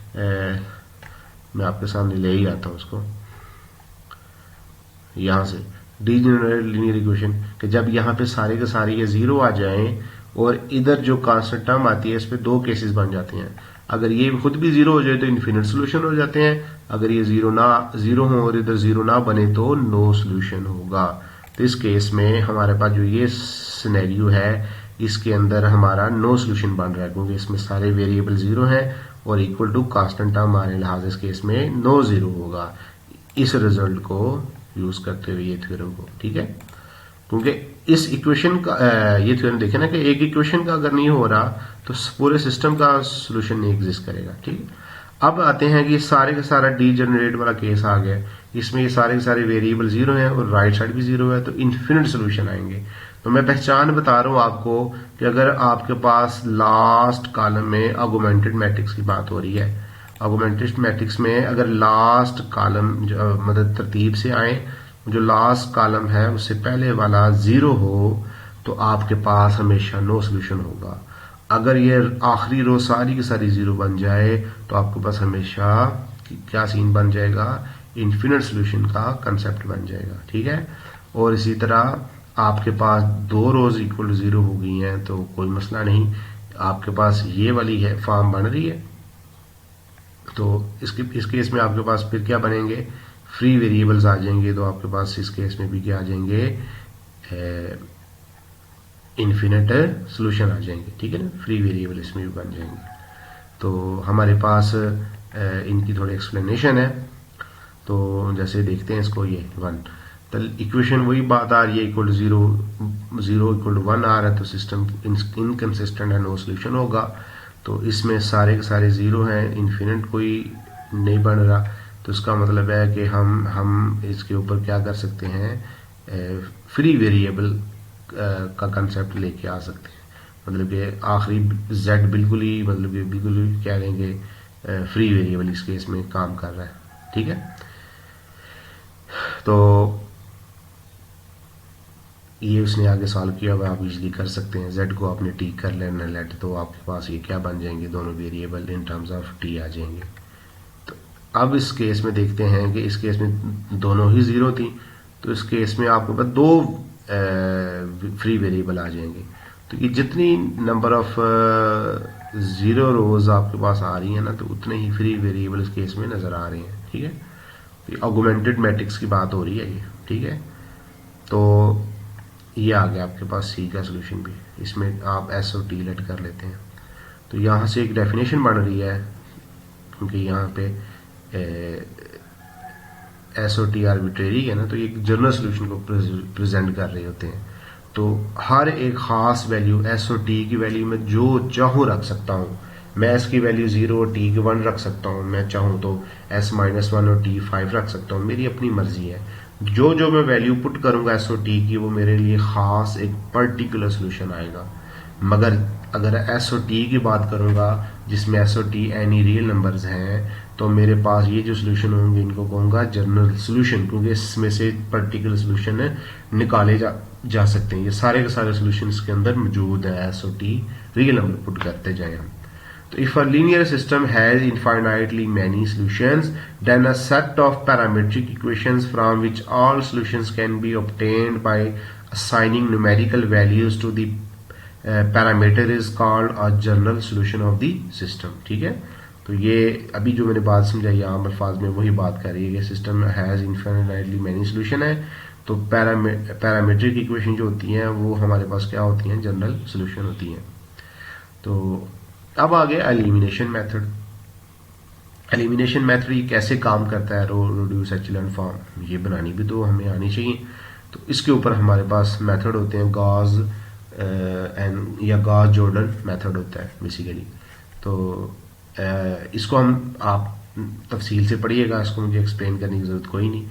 मैं आपके सामने ले ही आता हूं उसको, यहां से डी जनरेट लीनियर इक्वेशन कि जब यहां पे सारे के सारे ये 0 आ जाएं और इधर जो कांस्टेंट टर्म आती है इस पे 2 केसेस बन जाते हैं। अगर ये खुद भी 0 हो जाए तो इन्फिनिट सोल्यूशन हो जाते हैं, अगर ये 0 हो और इधर 0 ना बने तो नो सोल्यूशन होगा। तो इस केस में हमारे पास जो ये सिनेरियो है इसके अंदर हमारा नो सोल्यूशन बन रहा है क्योंकि इसमें सारे वेरिएबल 0 हैं और इक्वल टू कांस्टेंट टर्म आने लिहाज इस केस में नो 0 होगा, इस रिजल्ट को यूज करते हुए ये थ्योरम को। ठीक है, क्योंकि इस इक्वेशन का ये थ्योरम देखे ना कि एक इक्वेशन का अगर नहीं हो रहा तो पूरे सिस्टम का सोल्यूशन नहीं एग्जिस्ट करेगा। ठीक है, अब आते हैं कि सारे का सारा डी जनरेट वाला केस आ गया, इसमें ये सारे के सारे वेरिएबल 0 हैं और राइट साइड भी 0 है तो इन्फिनिट सोल्यूशन आएंगे। तो मैं पहचान बता रहा हूं आपको कि अगर आपके पास लास्ट कॉलम में ऑगमेंटेड मैट्रिक्स की बात हो रही है, ऑगमेंटेड मैट्रिक्स में अगर लास्ट कॉलम मतलब तरतीब से आए, जो लास्ट कॉलम है उससे पहले वाला 0 हो तो आपके पास हमेशा नो सोल्यूशन होगा। अगर ये आखिरी रो सारी की सारी 0 बन जाए तो आपके पास हमेशा क्या सीन बन जाएगा, इन्फिनिट सोल्यूशन का कंसेप्ट बन जाएगा। ठीक है, और इसी तरह आपके पास 2 रोज इक्वल टू 0 हो गई हैं तो कोई मसला नहीं, आपके पास ये वाली है फॉर्म बन रही है तो इस केस में आपके पास फिर क्या बनेंगे, फ्री वेरिएबल्स आ जाएंगे। तो आपके पास इस केस में भी क्या आ जाएंगे, इन्फिनिट सोल्यूशन आ जाएंगे। ठीक है ना, फ्री वेरिएबल इसमें भी बन जाएंगे। तो हमारे पास इनकी थोड़ी एक्सप्लेनेशन है, तो जैसे देखते हैं इसको, ये 1 तो इक्वेशन वही बात आ रही है, equal to zero, zero equal to 1 आ रहा है, तो सिस्टम इनकंसिस्टेंट है, नो सोल्यूशन होगा। तो इसमें सारे के सारे जीरो हैं, इन्फिनिट कोई नहीं बन रहा। तो इसका मतलब है कि हम इसके ऊपर क्या कर सकते हैं, फ्री वेरिएबल का कंसेप्ट लेके आ सकते हैं। मतलब कि आखिरी z बिल्कुल ही, मतलब कि बिल्कुल ही क्या कहेंगे, फ्री वेरिएबल इस केस में काम कर रहा है। ठीक है, तो ये उसने आगे सॉल्व किया हुआ, आप इजीली कर सकते हैं। z को आपने t कर लेना लेट, तो आपके पास ये क्या बन जाएंगे, दोनों variable in terms of t आ जाएंगे। तो अब इस केस में देखते हैं कि इस केस में दोनों ही जीरो थी, तो इस केस में आपके पास दो फ्री वेरिएबल आ जाएंगे। तो ये जितनी नंबर ऑफ जीरो रोज आपके पास आ रही है ना, तो उतने ही फ्री वेरिएबल इस केस में नजर आ रहे हैं। ठीक है, तो ऑगमेंटेड मैट्रिक्स की बात हो रही है ये। ठीक है, तो ये आ गया आपके पास सी का सोल्यूशन भी। इसमें आप एस और टी लेट कर लेते हैं, तो यहाँ से एक डेफिनेशन बन रही है, क्योंकि यहाँ पे एस और टी आर्बिट्रेरी है ना, तो ये एक जनरल सोल्यूशन को प्रेजेंट कर रहे होते हैं। तो हर एक खास वैल्यू एस और टी की वैल्यू में जो चाहूँ रख सकता हूँ। मैं एस की वैल्यू 0 और टी की 1 रख सकता हूँ, मैं चाहूँ तो एस -1 और टी 5 रख सकता हूँ, मेरी अपनी मर्जी है। जो जो मैं वैल्यू पुट करूंगा एस और टी की, वो मेरे लिए खास एक पर्टिकुलर सोल्यूशन आएगा। मगर अगर एस और टी की बात करूंगा, जिसमें एस और टी एनी रियल नंबर्स हैं, तो मेरे पास ये जो सोल्यूशन होंगे इनको कहूंगा जनरल सोल्यूशन, क्योंकि इसमें से पर्टिकुलर सोल्यूशन निकाले जा सकते हैं। ये सारे के सारे सोल्यूशन के अंदर मौजूद है, एस और टी रियल नंबर पुट करते जाए हम। So if a linear system has infinitely many solutions, then a set of parametric equations from which all solutions can be obtained by assigning numerical values to the parameter is called a general solution of the system। ठीक है, तो ये अभी जो मैंने बात समझाई आम अल्फाज में वही बात कर रही है कि system has infinitely many solution है, तो पैरामीट्रिक इक्वेशन जो होती हैं वो हमारे पास क्या होती हैं, जनरल सोल्यूशन होती हैं। तो अब आ गया एलिमिनेशन मेथड। एलिमिनेशन मेथड ये कैसे काम करता है, रो रिड्यूस एचेलॉन फॉर्म, ये बनानी भी तो हमें आनी चाहिए। तो इसके ऊपर हमारे पास मेथड होते हैं, गॉस एंड या गॉस जॉर्डन मेथड होता है बेसिकली। तो इसको आप तफसील से पढ़िएगा, इसको मुझे एक्सप्लेन करने की जरूरत कोई नहीं।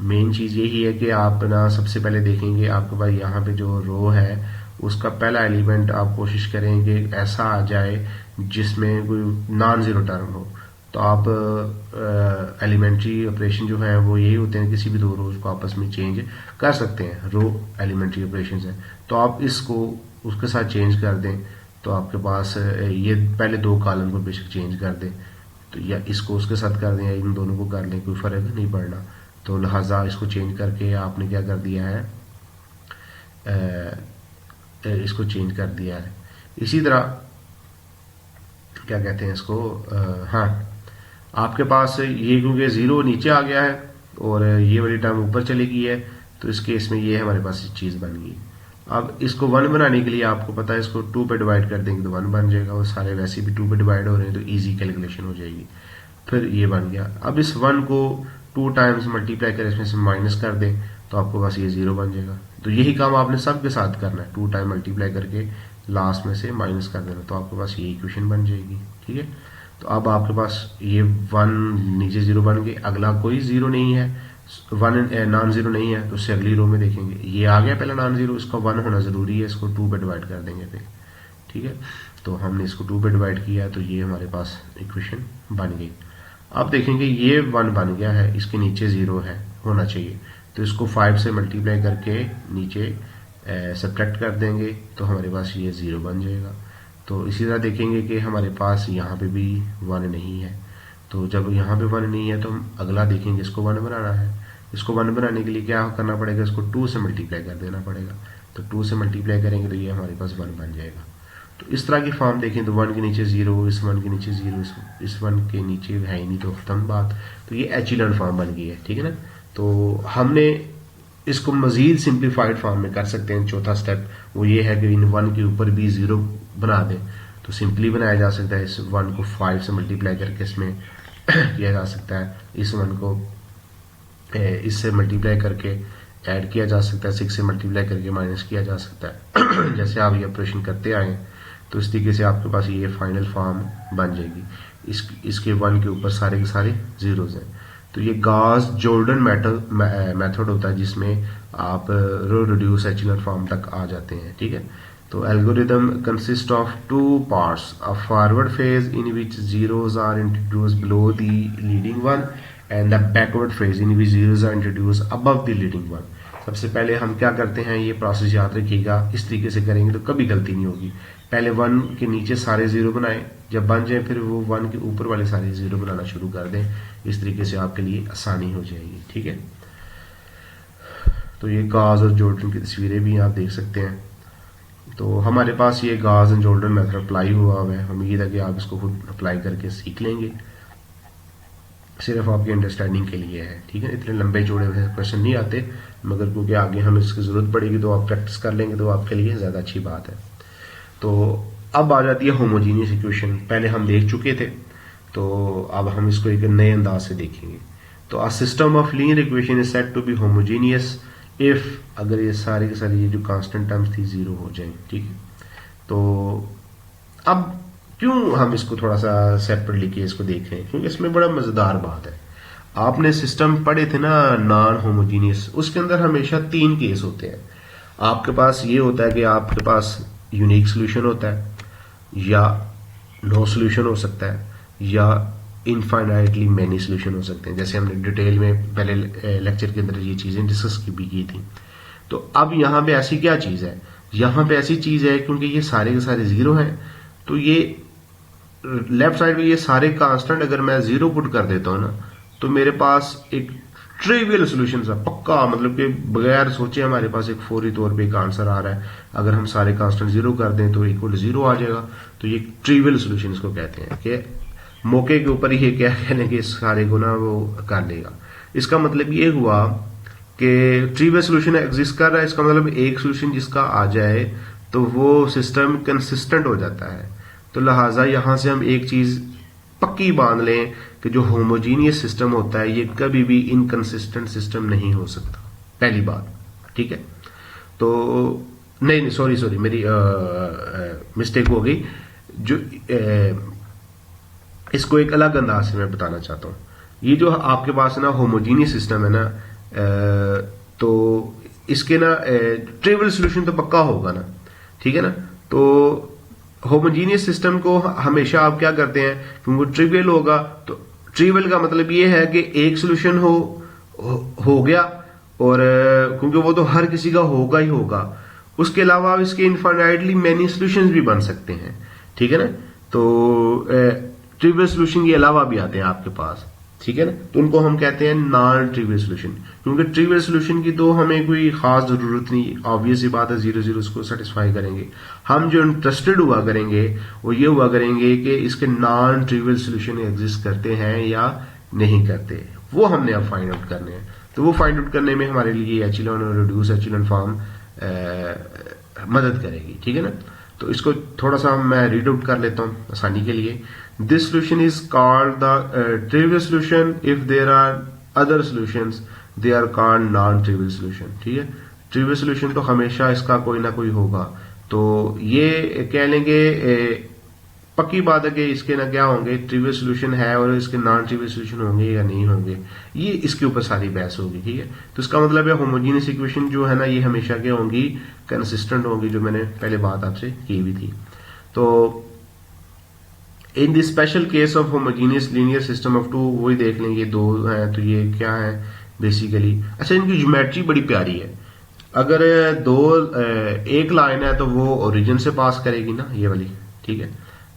मेन चीज यही है कि आप ना सबसे पहले देखेंगे आपके पास यहाँ पे जो रो है उसका पहला एलिमेंट आप कोशिश करेंगे ऐसा आ जाए जिसमें कोई नॉन जीरो टर्म हो। तो आप एलिमेंट्री ऑपरेशन जो है वो यही होते हैं, किसी भी दो रोज को आपस में चेंज कर सकते हैं, रो एलिमेंट्री ऑपरेशन है। तो आप इसको उसके साथ चेंज कर दें, तो आपके पास ये पहले दो कॉलम को बेशक चेंज कर दें, तो या इसको उसके साथ कर दें या इन दोनों को कर लें, कोई फर्क नहीं पड़ना। तो लिहाजा इसको चेंज करके आपने क्या कर दिया है, इसको चेंज कर दिया है। इसी तरह क्या कहते हैं इसको, हाँ, आपके पास ये क्योंकि जीरो नीचे आ गया है और ये वाली टर्म ऊपर चली गई है, तो इस केस में ये हमारे पास चीज बन गई। अब इसको 1 बनाने के लिए आपको पता है इसको 2 पे डिवाइड कर देंगे तो 1 बन जाएगा, और सारे वैसे भी 2 पे डिवाइड हो रहे हैं तो इजी कैलकुलेशन हो जाएगी। फिर ये बन गया। अब इस 1 को 2 टाइम्स मल्टीप्लाई कर इसमें से माइनस कर दें तो आपको बस ये 0 बन जाएगा। तो यही काम आपने सबके साथ करना है, 2 टाइम मल्टीप्लाई करके लास्ट में से माइनस कर देना, तो आपके पास ये इक्वेशन बन जाएगी। ठीक है, तो अब आपके पास ये 1 नीचे 0 बन गए, अगला कोई 0 नहीं है, 1 नॉन जीरो नहीं है, तो उससे अगली रो में देखेंगे ये आ गया पहला नॉन जीरो, इसका 1 होना जरूरी है, इसको 2 पे डिवाइड कर देंगे फिर। ठीक है, तो हमने इसको 2 पे डिवाइड किया तो ये हमारे पास इक्वेशन बन गई। अब देखेंगे ये 1 बन गया है, इसके नीचे 0 है होना चाहिए, तो इसको 5 से मल्टीप्लाई करके नीचे सब्ट्रैक्ट कर देंगे तो हमारे पास ये 0 बन जाएगा। तो इसी तरह देखेंगे कि हमारे पास यहाँ पे भी 1 नहीं है, तो जब यहाँ पे 1 नहीं है तो हम अगला देखेंगे इसको 1 बनाना है। इसको 1 बनाने के लिए क्या करना पड़ेगा, इसको 2 से मल्टीप्लाई कर देना पड़ेगा, तो 2 से मल्टीप्लाई करेंगे तो ये हमारे पास 1 बन जाएगा। तो इस तरह की फॉर्म देखें तो 1 के नीचे 0, इस 1 के नीचे 0, इस 1 के नीचे है ही नहीं, तो खत्म बात। तो ये एचेलॉन फॉर्म बन गई है। ठीक है ना, तो हमने इसको मजीद सिंप्लीफाइड फॉर्म में कर सकते हैं। चौथा स्टेप वो ये है कि इन 1 के ऊपर भी 0 बना दें, तो सिंपली बनाया जा सकता है। इस 1 को 5 से मल्टीप्लाई करके इसमें किया जा सकता है, इस 1 को इससे मल्टीप्लाई करके ऐड किया जा सकता है, 6 से मल्टीप्लाई करके माइनस किया जा सकता है। जैसे आप ये ऑपरेशन करते आए तो इस तरीके से आपके पास ये फाइनल फॉर्म बन जाएगी। इसके 1 के ऊपर सारे के सारे जीरोज हैं। तो ये गॉस जॉर्डन मेथड होता है जिसमें आप रो रिड्यूस एचेलॉन फॉर्म तक आ जाते हैं। ठीक है, तो algorithm consist of 2 parts, a forward phase in which zeros are introduced below the leading one and the backward phase in which zeros are introduced above the leading one. सबसे पहले हम क्या करते हैं, ये प्रोसेस याद रखिएगा, इस तरीके से करेंगे तो कभी गलती नहीं होगी। पहले 1 के नीचे सारे जीरो बनाएं, जब बन जाए फिर वो 1 के ऊपर वाले सारे जीरो बनाना शुरू कर दें। इस तरीके से आपके लिए आसानी हो जाएगी। ठीक है, तो ये गॉस और जॉर्डन की तस्वीरें भी आप देख सकते हैं। तो हमारे पास ये Gauss and Jordan method apply हुआ है। उम्मीद है कि आप इसको खुद अप्लाई करके सीख लेंगे, सिर्फ आपकी अंडरस्टैंडिंग के लिए है। ठीक है, इतने लंबे चौड़े क्वेश्चन नहीं आते, मगर क्योंकि आगे हमें इसकी जरूरत पड़ेगी तो आप प्रैक्टिस कर लेंगे तो आपके लिए ज्यादा अच्छी बात है। तो अब आ जाती है होमोजीनियस इक्वेशन। पहले हम देख चुके थे, तो अब हम इसको एक नए अंदाज से देखेंगे। तो a system of linear equation is said to be homogeneous if, अगर ये सारी की सारी ये जो कांस्टेंट टर्म्स थी जीरो हो जाए। ठीक है, तो अब क्यों हम इसको थोड़ा सा सेपरेट लिखे इसको देख रहे हैं, क्योंकि इसमें बड़ा मजेदार बात है। आपने सिस्टम पढ़े थे ना नॉन होमोजीनियस, उसके अंदर हमेशा 3 केस होते हैं। आपके पास ये होता है कि आपके पास यूनिक सोल्यूशन होता है, या नो सोल्यूशन हो सकता है, या इनफाइनाइटली मैनी सोल्यूशन हो सकते हैं। जैसे हमने डिटेल में पहले लेक्चर के अंदर ये चीजें डिस्कस की थी। तो अब यहां पे ऐसी क्या चीज है, यहां पे ऐसी चीज है क्योंकि ये सारे के सारे जीरो हैं, तो ये लेफ्ट साइड में ये सारे कांस्टेंट अगर मैं जीरो पुट कर देता हूं ना, तो मेरे पास एक ट्रिवियल सोल्यूशन है पक्का, मतलब कि बगैर सोचे हमारे पास एक फौरी तौर पे एक आंसर आ रहा है। अगर हम सारे कांस्टेंट जीरो कर दें तो इक्वल जीरो आ जाएगा। तो ये ट्रिवियल सोल्यूशन इसको कहते हैं कि मौके के ऊपर ये क्या कहने कि सारे को ना वो कर लेगा। इसका मतलब ये हुआ कि ट्रिवियल सोल्यूशन एग्जिस्ट कर रहा है, इसका मतलब एक सोल्यूशन जिसका आ जाए तो वो सिस्टम कंसिस्टेंट हो जाता है। तो लिहाजा यहां से हम एक चीज पक्की बांध लें कि जो होमोजीनियस सिस्टम होता है ये कभी भी इनकंसिस्टेंट सिस्टम नहीं हो सकता, पहली बात। ठीक है, तो नहीं सॉरी मेरी मिस्टेक हो गई। जो इसको एक अलग अंदाज से मैं बताना चाहता हूं। ये जो आपके पास ना होमोजीनियस सिस्टम है ना, तो इसके ना ट्रिवियल सोल्यूशन तो पक्का होगा ना। ठीक है ना, तो होमोजीनियस सिस्टम को हमेशा आप क्या करते हैं, क्योंकि ट्रिवियल होगा, तो ट्रिवियल का मतलब ये है कि एक सोल्यूशन हो गया, और क्योंकि वो तो हर किसी का होगा ही होगा। उसके अलावा आप इसके इनफाइनाइटली मैनी सॉल्यूशंस भी बन सकते हैं। ठीक है ना, तो ट्रिवियल सोल्यूशन के अलावा भी आते हैं आपके पास। ठीक है ना, तो उनको हम कहते हैं नॉन ट्रिवियल सोल्यूशन, क्योंकि ट्रिवियल सोल्यूशन की तो हमें कोई खास जरूरत नहीं, ऑब्वियस ही बात है, 0 उसको सेटिस्फाई करेंगे। हम जो इंटरेस्टेड हुआ करेंगे वो ये हुआ करेंगे कि इसके नॉन ट्रिवियल सोल्यूशन एग्जिस्ट करते हैं या नहीं करते, वो हमने अब फाइंड आउट करने हैं। तो वो फाइंड आउट करने में हमारे लिए एचिलॉन और रिड्यूस एचिलॉन फॉर्म मदद करेगी। ठीक है ना, तो इसको थोड़ा सा मैं रीड आउट कर लेता हूं आसानी के लिए। This solution is called the trivial solution, if there are other solutions they are called non trivial solution. ठीक है, ट्रिवियल सोल्यूशन तो हमेशा इसका कोई ना कोई होगा, तो ये कह लेंगे पक्की बात है कि इसके ना क्या होंगे, ट्रिवियल सोल्यूशन है और इसके नॉन ट्रिवियल सोल्यूशन होंगे या नहीं होंगे, ये इसके ऊपर सारी बहस होगी। ठीक है, तो इसका मतलब है होमोजीनियस इक्वेशन जो है ना ये हमेशा क्या होंगी, कंसिस्टेंट होंगी, जो मैंने पहले बात आपसे की भी थी। तो in the special case of homogeneous linear system of two, वही देख लेंगे, दो हैं, तो ये क्या है बेसिकली। अच्छा, इनकी ज्योमेट्री बड़ी प्यारी है। अगर एक लाइन है तो वो ओरिजिन से पास करेगी ना, ये वाली। ठीक है,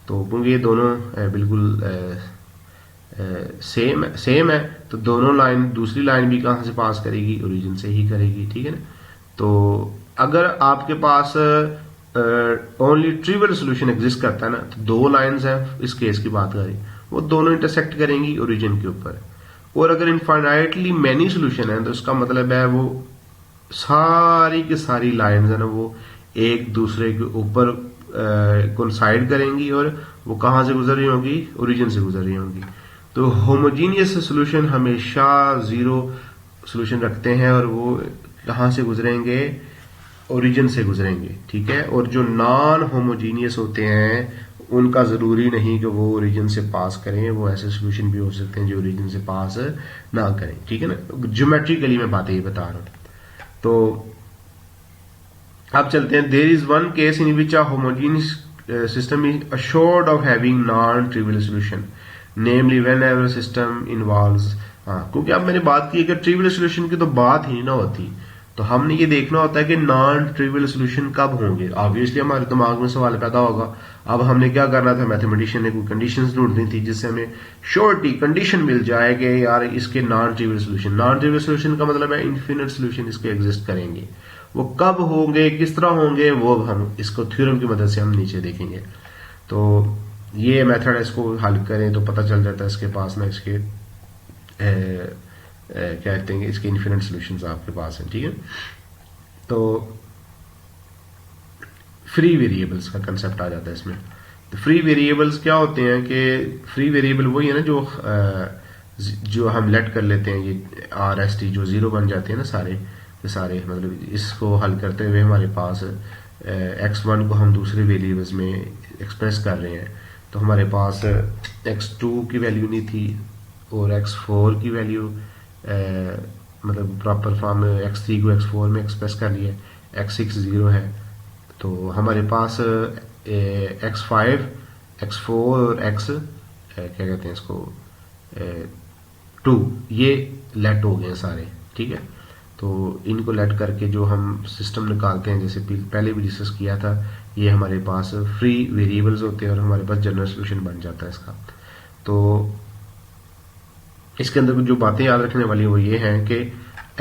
तो क्योंकि ये दोनों बिल्कुल सेम है, तो दोनों लाइन, दूसरी लाइन भी कहां से पास करेगी, ओरिजिन से ही करेगी। ठीक है ना, तो अगर आपके पास ओनली ट्रिवियल सोल्यूशन एग्जिस्ट करता है ना, तो दो लाइंस हैं, इस केस की बात करें, वो दोनों इंटरसेक्ट करेंगी ओरिजिन के ऊपर। और अगर इनफाइनाइटली मैनी सोल्यूशन है तो इसका मतलब है वो सारी की सारी लाइंस है ना वो एक दूसरे के ऊपर कोइंसाइड करेंगी, और वो कहां से गुजर रही होंगी, ओरिजिन से गुजर रही होंगी। तो होमोजीनियस सोल्यूशन हमेशा जीरो सोल्यूशन रखते हैं, और वो कहाँ से गुजरेंगे, ओरिजिन से गुजरेंगे, ठीक है। और जो नॉन होमोजीनियस होते हैं उनका जरूरी नहीं कि वो ओरिजिन से पास करें, वो ऐसे सोल्यूशन भी हो सकते हैं जो ओरिजिन से पास ना करें, ठीक है ना। ज्योमेट्रिकली मैं बातें ये बता रहा हूं। तो अब चलते हैं, there is one case in which a homogeneous system is assured of having non-trivial solution, namely whenever system involves, हाँ क्योंकि अब मैंने बात की कि ट्रिवियल सोल्यूशन की तो बात ही ना होती, तो हमने ये देखना होता है कि नॉन ट्रिवियल सोल्यूशन कब होंगे। ऑब्वियसली हमारे दिमाग में सवाल पैदा होगा, अब हमने क्या करना था, मैथमेटिशियन ने कोई कंडीशंस ढूंढनी थी जिससे हमें श्योरिटी कंडीशन मिल जाए कि यार इसके non trivial solution, non trivial solution का मतलब है इन्फिनिट सोल्यूशन इसके एग्जिस्ट करेंगे। वो कब होंगे, किस तरह होंगे, वो हम इसको थ्योरम की मदद से हम नीचे देखेंगे। तो ये मेथड है, इसको हल करें तो पता चल जाता है इसके पास ना इसके क्या कहते हैं, इसके इन्फिनिट सॉल्यूशंस आपके पास हैं, ठीक है। तो फ्री वेरिएबल्स का कंसेप्ट आ जाता है इसमें। तो फ्री वेरिएबल्स क्या होते हैं कि फ्री वेरिएबल वही है ना जो हम लेट कर लेते हैं, ये आर एस टी जो जीरो बन जाते हैं ना सारे सारे, मतलब इसको हल करते हुए हमारे पास x1 को हम दूसरे वेरिएबल्स में एक्सप्रेस कर रहे हैं, तो हमारे पास x2 की वैल्यू नहीं थी और x4 की वैल्यू मतलब प्रॉपर फॉर्म में x3 को x4 में एक्सप्रेस कर लिया, x6 जीरो है, तो हमारे पास x5 x4 और x क्या कहते हैं इसको 2 ये लेट हो गए सारे, ठीक है। तो इनको लेट करके जो हम सिस्टम निकालते हैं, जैसे पहले भी डिस्कस किया था, ये हमारे पास फ्री वेरिएबल्स होते हैं और हमारे पास जनरल सोल्यूशन बन जाता है इसका। तो इसके अंदर जो बातें याद रखने वाली वो ये हैं कि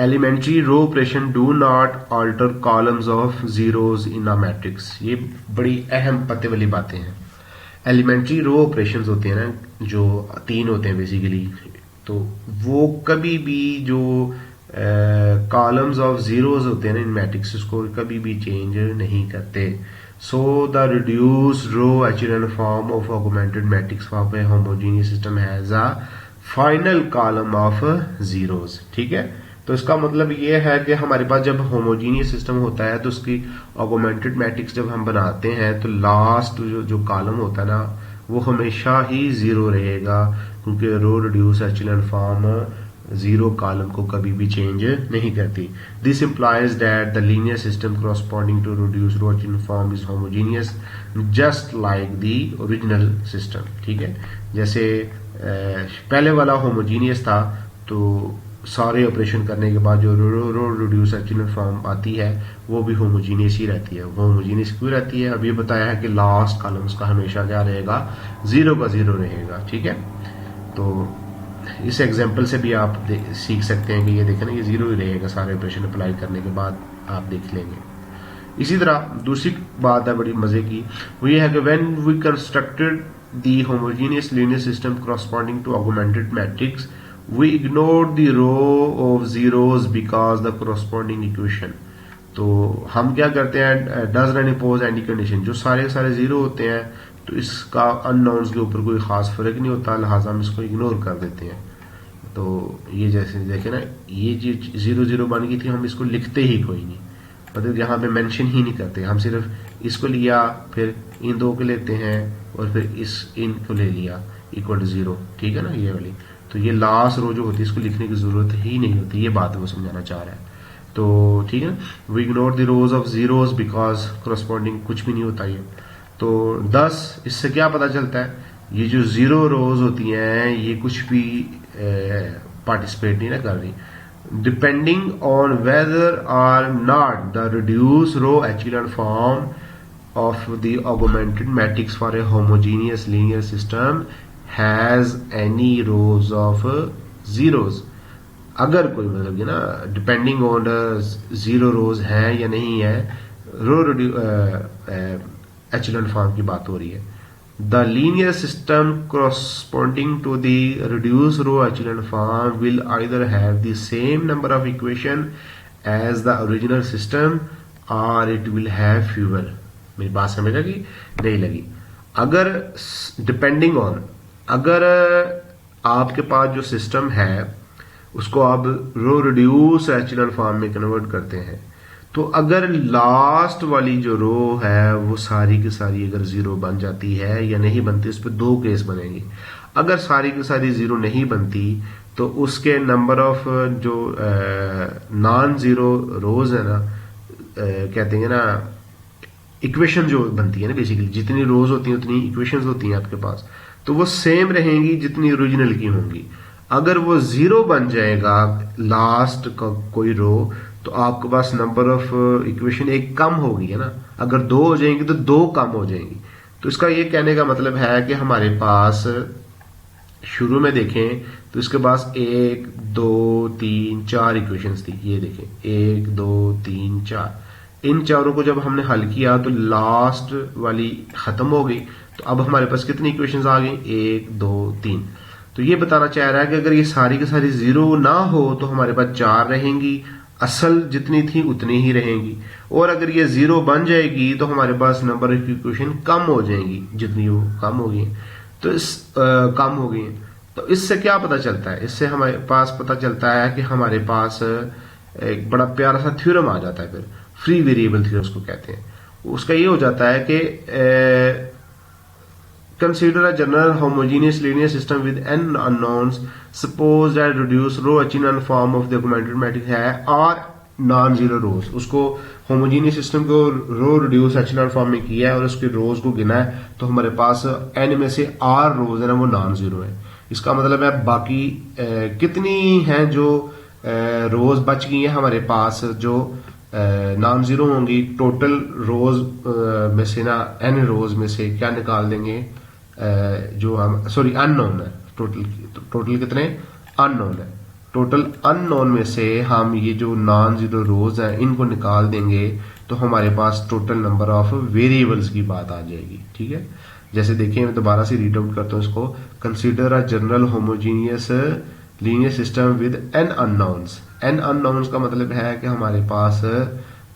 elementary row operation do not alter columns of zeros in a matrix. ये बड़ी अहम पते वाली बातें हैं। एलिमेंट्री रो ऑपरेशंस होते हैं ना, जो 3 होते हैं बेसिकली, तो वो कभी भी जो कॉलम्स ऑफ जीरोज होते हैं ना इन मैट्रिक्स, उसको कभी भी चेंज नहीं करते। So the reduce row echelon form of augmented matrix of a homogeneous system has a final column of zeros, ठीक है। तो इसका मतलब ये है कि हमारे पास जब होमोजीनियस सिस्टम होता है तो उसकी ऑगमेंटेड मैट्रिक्स जब हम बनाते हैं तो लास्ट जो कॉलम होता है ना वो हमेशा ही जीरो रहेगा, क्योंकि row reduce echelon form zero column को कभी भी चेंज नहीं करती। This implies that the linear system corresponding to reduced row echelon form is homogeneous just like the original system, ठीक है। जैसे पहले वाला होमोजीनियस था तो सारे ऑपरेशन करने के बाद जो रो रिड्यूस एचेलॉन फॉर्म आती है वो भी होमोजीनियस ही रहती है। वो होमोजीनियस क्यों रहती है, अब ये बताया है कि लास्ट कॉलम उसका हमेशा क्या रहेगा, जीरो का जीरो रहेगा, ठीक है। तो इस एग्जाम्पल से भी आप सीख सकते हैं कि ये देखें ना, ये जीरो ही रहेगा सारे ऑपरेशन अप्लाई करने के बाद, आप देख लेंगे। इसी तरह दूसरी बात है बड़ी मजे की, वो ये है कि when we constructed the homogeneous linear system corresponding to augmented matrix we ignored the row of zeros because the corresponding equation। तो हम क्या करते हैं, does run impose any condition, जो सारे सारे जीरो होते हैं तो इसका अननोन्स के ऊपर कोई खास फर्क नहीं होता, लिहाजा हम इसको इग्नोर कर देते हैं। तो ये जैसे देखे ना, ये जो जीरो जीरो बन गई थी हम इसको लिखते ही कोई नहीं, मतलब यहाँ पे मेंशन ही नहीं करते, हम सिर्फ इसको लिया फिर इन दो को लेते हैं और फिर इन को ले लिया इक्वल टू जीरो, ठीक है ना, ये वाली। तो ये लास्ट रो जो होती है इसको लिखने की जरूरत ही नहीं होती, ये बात वो समझाना चाह रहा है। तो ठीक है, we ignore the rows of zeros because corresponding कुछ भी नहीं होता ये। तो 10 इससे क्या पता चलता है, ये जो जीरो रोज होती हैं ये कुछ भी पार्टिसिपेट नहीं ना कर रही, depending on whether or not the reduce row echelon form of the augmented matrix for a homogeneous linear system has any rows of zeros। अगर कोई मतलब ये ना डिपेंडिंग ऑन जीरो रोज है या नहीं है, रो एचेलॉन फॉर्म की बात हो रही है। The linear system corresponding to the reduced row echelon form will either have the same number of equation as the original system or it will have fewer। मेरी बात समझ लगी नहीं लगी? अगर डिपेंडिंग ऑन, अगर आपके पास जो सिस्टम है उसको आप रो रिड्यूस एचेलॉन फॉर्म में कन्वर्ट करते हैं। तो अगर लास्ट वाली जो रो है वो सारी की सारी अगर जीरो बन जाती है या नहीं बनती, उस पर दो केस बनेंगे। अगर सारी की सारी जीरो नहीं बनती तो उसके नंबर ऑफ जो नॉन जीरो रोज है ना, कहते हैं ना इक्वेशन जो बनती है ना, बेसिकली जितनी रोज होती हैं उतनी इक्वेशंस होती हैं आपके पास, तो वो सेम रहेंगी जितनी ओरिजिनल की होंगी। अगर वो जीरो बन जाएगा लास्ट का कोई रो, तो आपके पास नंबर ऑफ इक्वेशन एक कम होगी, है ना। अगर दो हो जाएंगी तो दो कम हो जाएंगी। तो इसका ये कहने का मतलब है कि हमारे पास शुरू में देखें तो इसके पास 1 2 3 4 इक्वेशंस थी। ये देखें 1 2 3 4, इन चारों को जब हमने हल किया तो लास्ट वाली खत्म हो गई। तो अब हमारे पास कितनी इक्वेशंस आ गई, 1 2 3। तो ये बताना चाह रहा है कि अगर ये सारी की सारी जीरो ना हो तो हमारे पास 4 रहेंगी, असल जितनी थी उतनी ही रहेंगी। और अगर ये जीरो बन जाएगी तो हमारे पास नंबर ऑफ इक्वेशन कम हो जाएंगी, जितनी वो कम हो गई तो कम हो गई। तो इससे क्या पता चलता है, इससे हमारे पास पता चलता है कि हमारे पास एक बड़ा प्यारा सा थ्योरम आ जाता है, फिर फ्री वेरिएबल थ्योरम उसको कहते हैं। उसका ये हो जाता है कि consider a general homogeneous linear system with n unknowns, suppose that reduce row echelon form of the augmented matrix है और नॉन जीरो रोज। उसको होमोजेनियस सिस्टम को रो रिड्यूस एचेलॉन फॉर्म में किया है और उसके रोज को गिना है, तो हमारे पास n में से r रोज है ना वो नॉन जीरो है। इसका मतलब है बाकी कितनी हैं जो रोज बच गई हैं हमारे पास जो नॉन जीरो होंगी, टोटल रोज में से ना n रोज में से क्या निकाल देंगे, जो हम सॉरी अननोन है, टोटल कितने अननोन है, टोटल अननोन में से हम ये जो नॉन जीरो रोज हैं इनको निकाल देंगे तो हमारे पास टोटल नंबर ऑफ वेरिएबल्स की बात आ जाएगी। ठीक है, जैसे देखिए मैं दोबारा से रीड आउट करता हूं इसको। Consider a general homogeneous linear system with n unknowns. N unknowns का मतलब है कि हमारे पास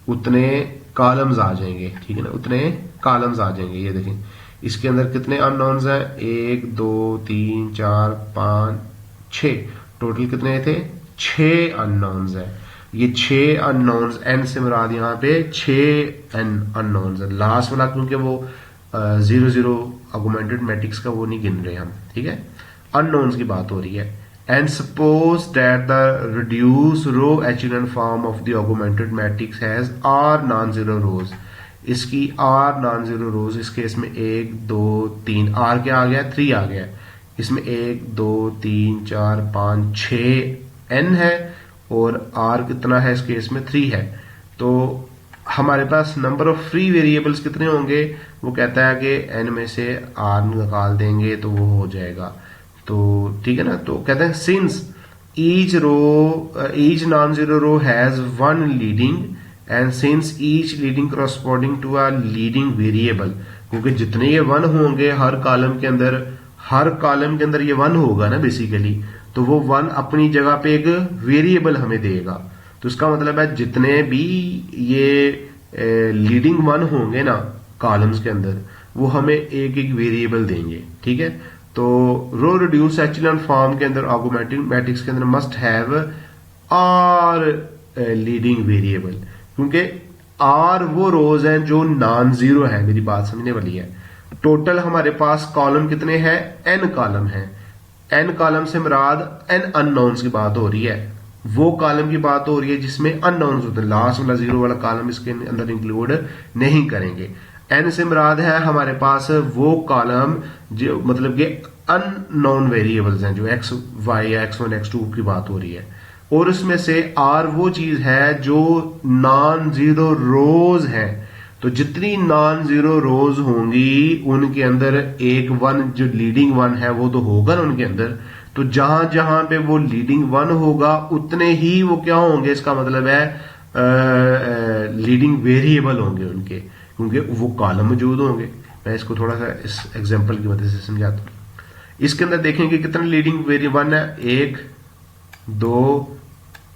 उतने कॉलम्स आ जाएंगे, ठीक है ना, उतने कॉलम्स आ जाएंगे। ये देखें इसके अंदर कितने अननोन्स हैं, 1 2 3 4 5 6, टोटल कितने थे, 6 अननोन्स हैं। ये 6 अननोन्स, एन से मुराद यहाँ पे 6 एन अननोन्स है। लास्ट वाला क्योंकि वो 0 0 ऑगमेंटेड मैट्रिक्स का वो नहीं गिन रहे हम, ठीक है, अननोन्स की बात हो रही है। And suppose that the reduce row echelon form of the augmented matrix has r non zero rows. इसकी आर नॉन जीरो रोज इस केस में 1 2 3, आर क्या आ गया, 3 आ गया। इसमें 1 2 3 4 5 6 एन है और आर कितना है इस केस में 3 है। तो हमारे पास नंबर ऑफ फ्री वेरिएबल्स कितने होंगे, वो कहता है कि एन में से आर निकाल देंगे तो वो हो जाएगा। तो ठीक है ना, तो कहते हैं since each non zero row has one leading and since each leading corresponding to a leading variable, क्योंकि जितने ये वन होंगे हर कॉलम के अंदर ये वन होगा ना बेसिकली, तो वो वन अपनी जगह पे एक वेरिएबल हमें देगा। तो इसका मतलब है जितने भी ये लीडिंग वन होंगे ना कॉलम्स के अंदर वो हमें एक एक वेरिएबल देंगे। ठीक है, तो रो रिड्यूस एचेलॉन फॉर्म के अंदर ऑगमेंटेड मैट्रिक्स के अंदर must have r leading variable, क्योंकि आर वो रोज हैं जो नॉन जीरो है। मेरी बात समझने वाली है। टोटल हमारे पास कॉलम कितने हैं, एन कॉलम है। एन कॉलम से मुराद एन अननोन्स की बात हो रही है, वो कॉलम की बात हो रही है जिसमें अननोन्स होते हैं। लास्ट वाला जीरो वाला कॉलम इसके अंदर इंक्लूड नहीं करेंगे। एन से मुराद है हमारे पास वो कॉलम जो मतलब कि अननोन वेरिएबल्स हैं, जो एक्स वाई या x1 x2 की बात हो रही है। और उसमें से आर वो चीज है जो नॉन जीरो रोज है। तो जितनी नॉन जीरो रोज होंगी उनके अंदर एक वन जो लीडिंग वन है वो तो होगा ना उनके अंदर। तो जहां जहां पे वो लीडिंग वन होगा उतने ही वो क्या होंगे, इसका मतलब है लीडिंग वेरिएबल होंगे उनके, क्योंकि वो कॉलम मौजूद होंगे। मैं इसको थोड़ा सा इस एग्जांपल की मदद से समझाता हूं। इसके अंदर देखेंगे कितने लीडिंग वेरिएबल है, 1 2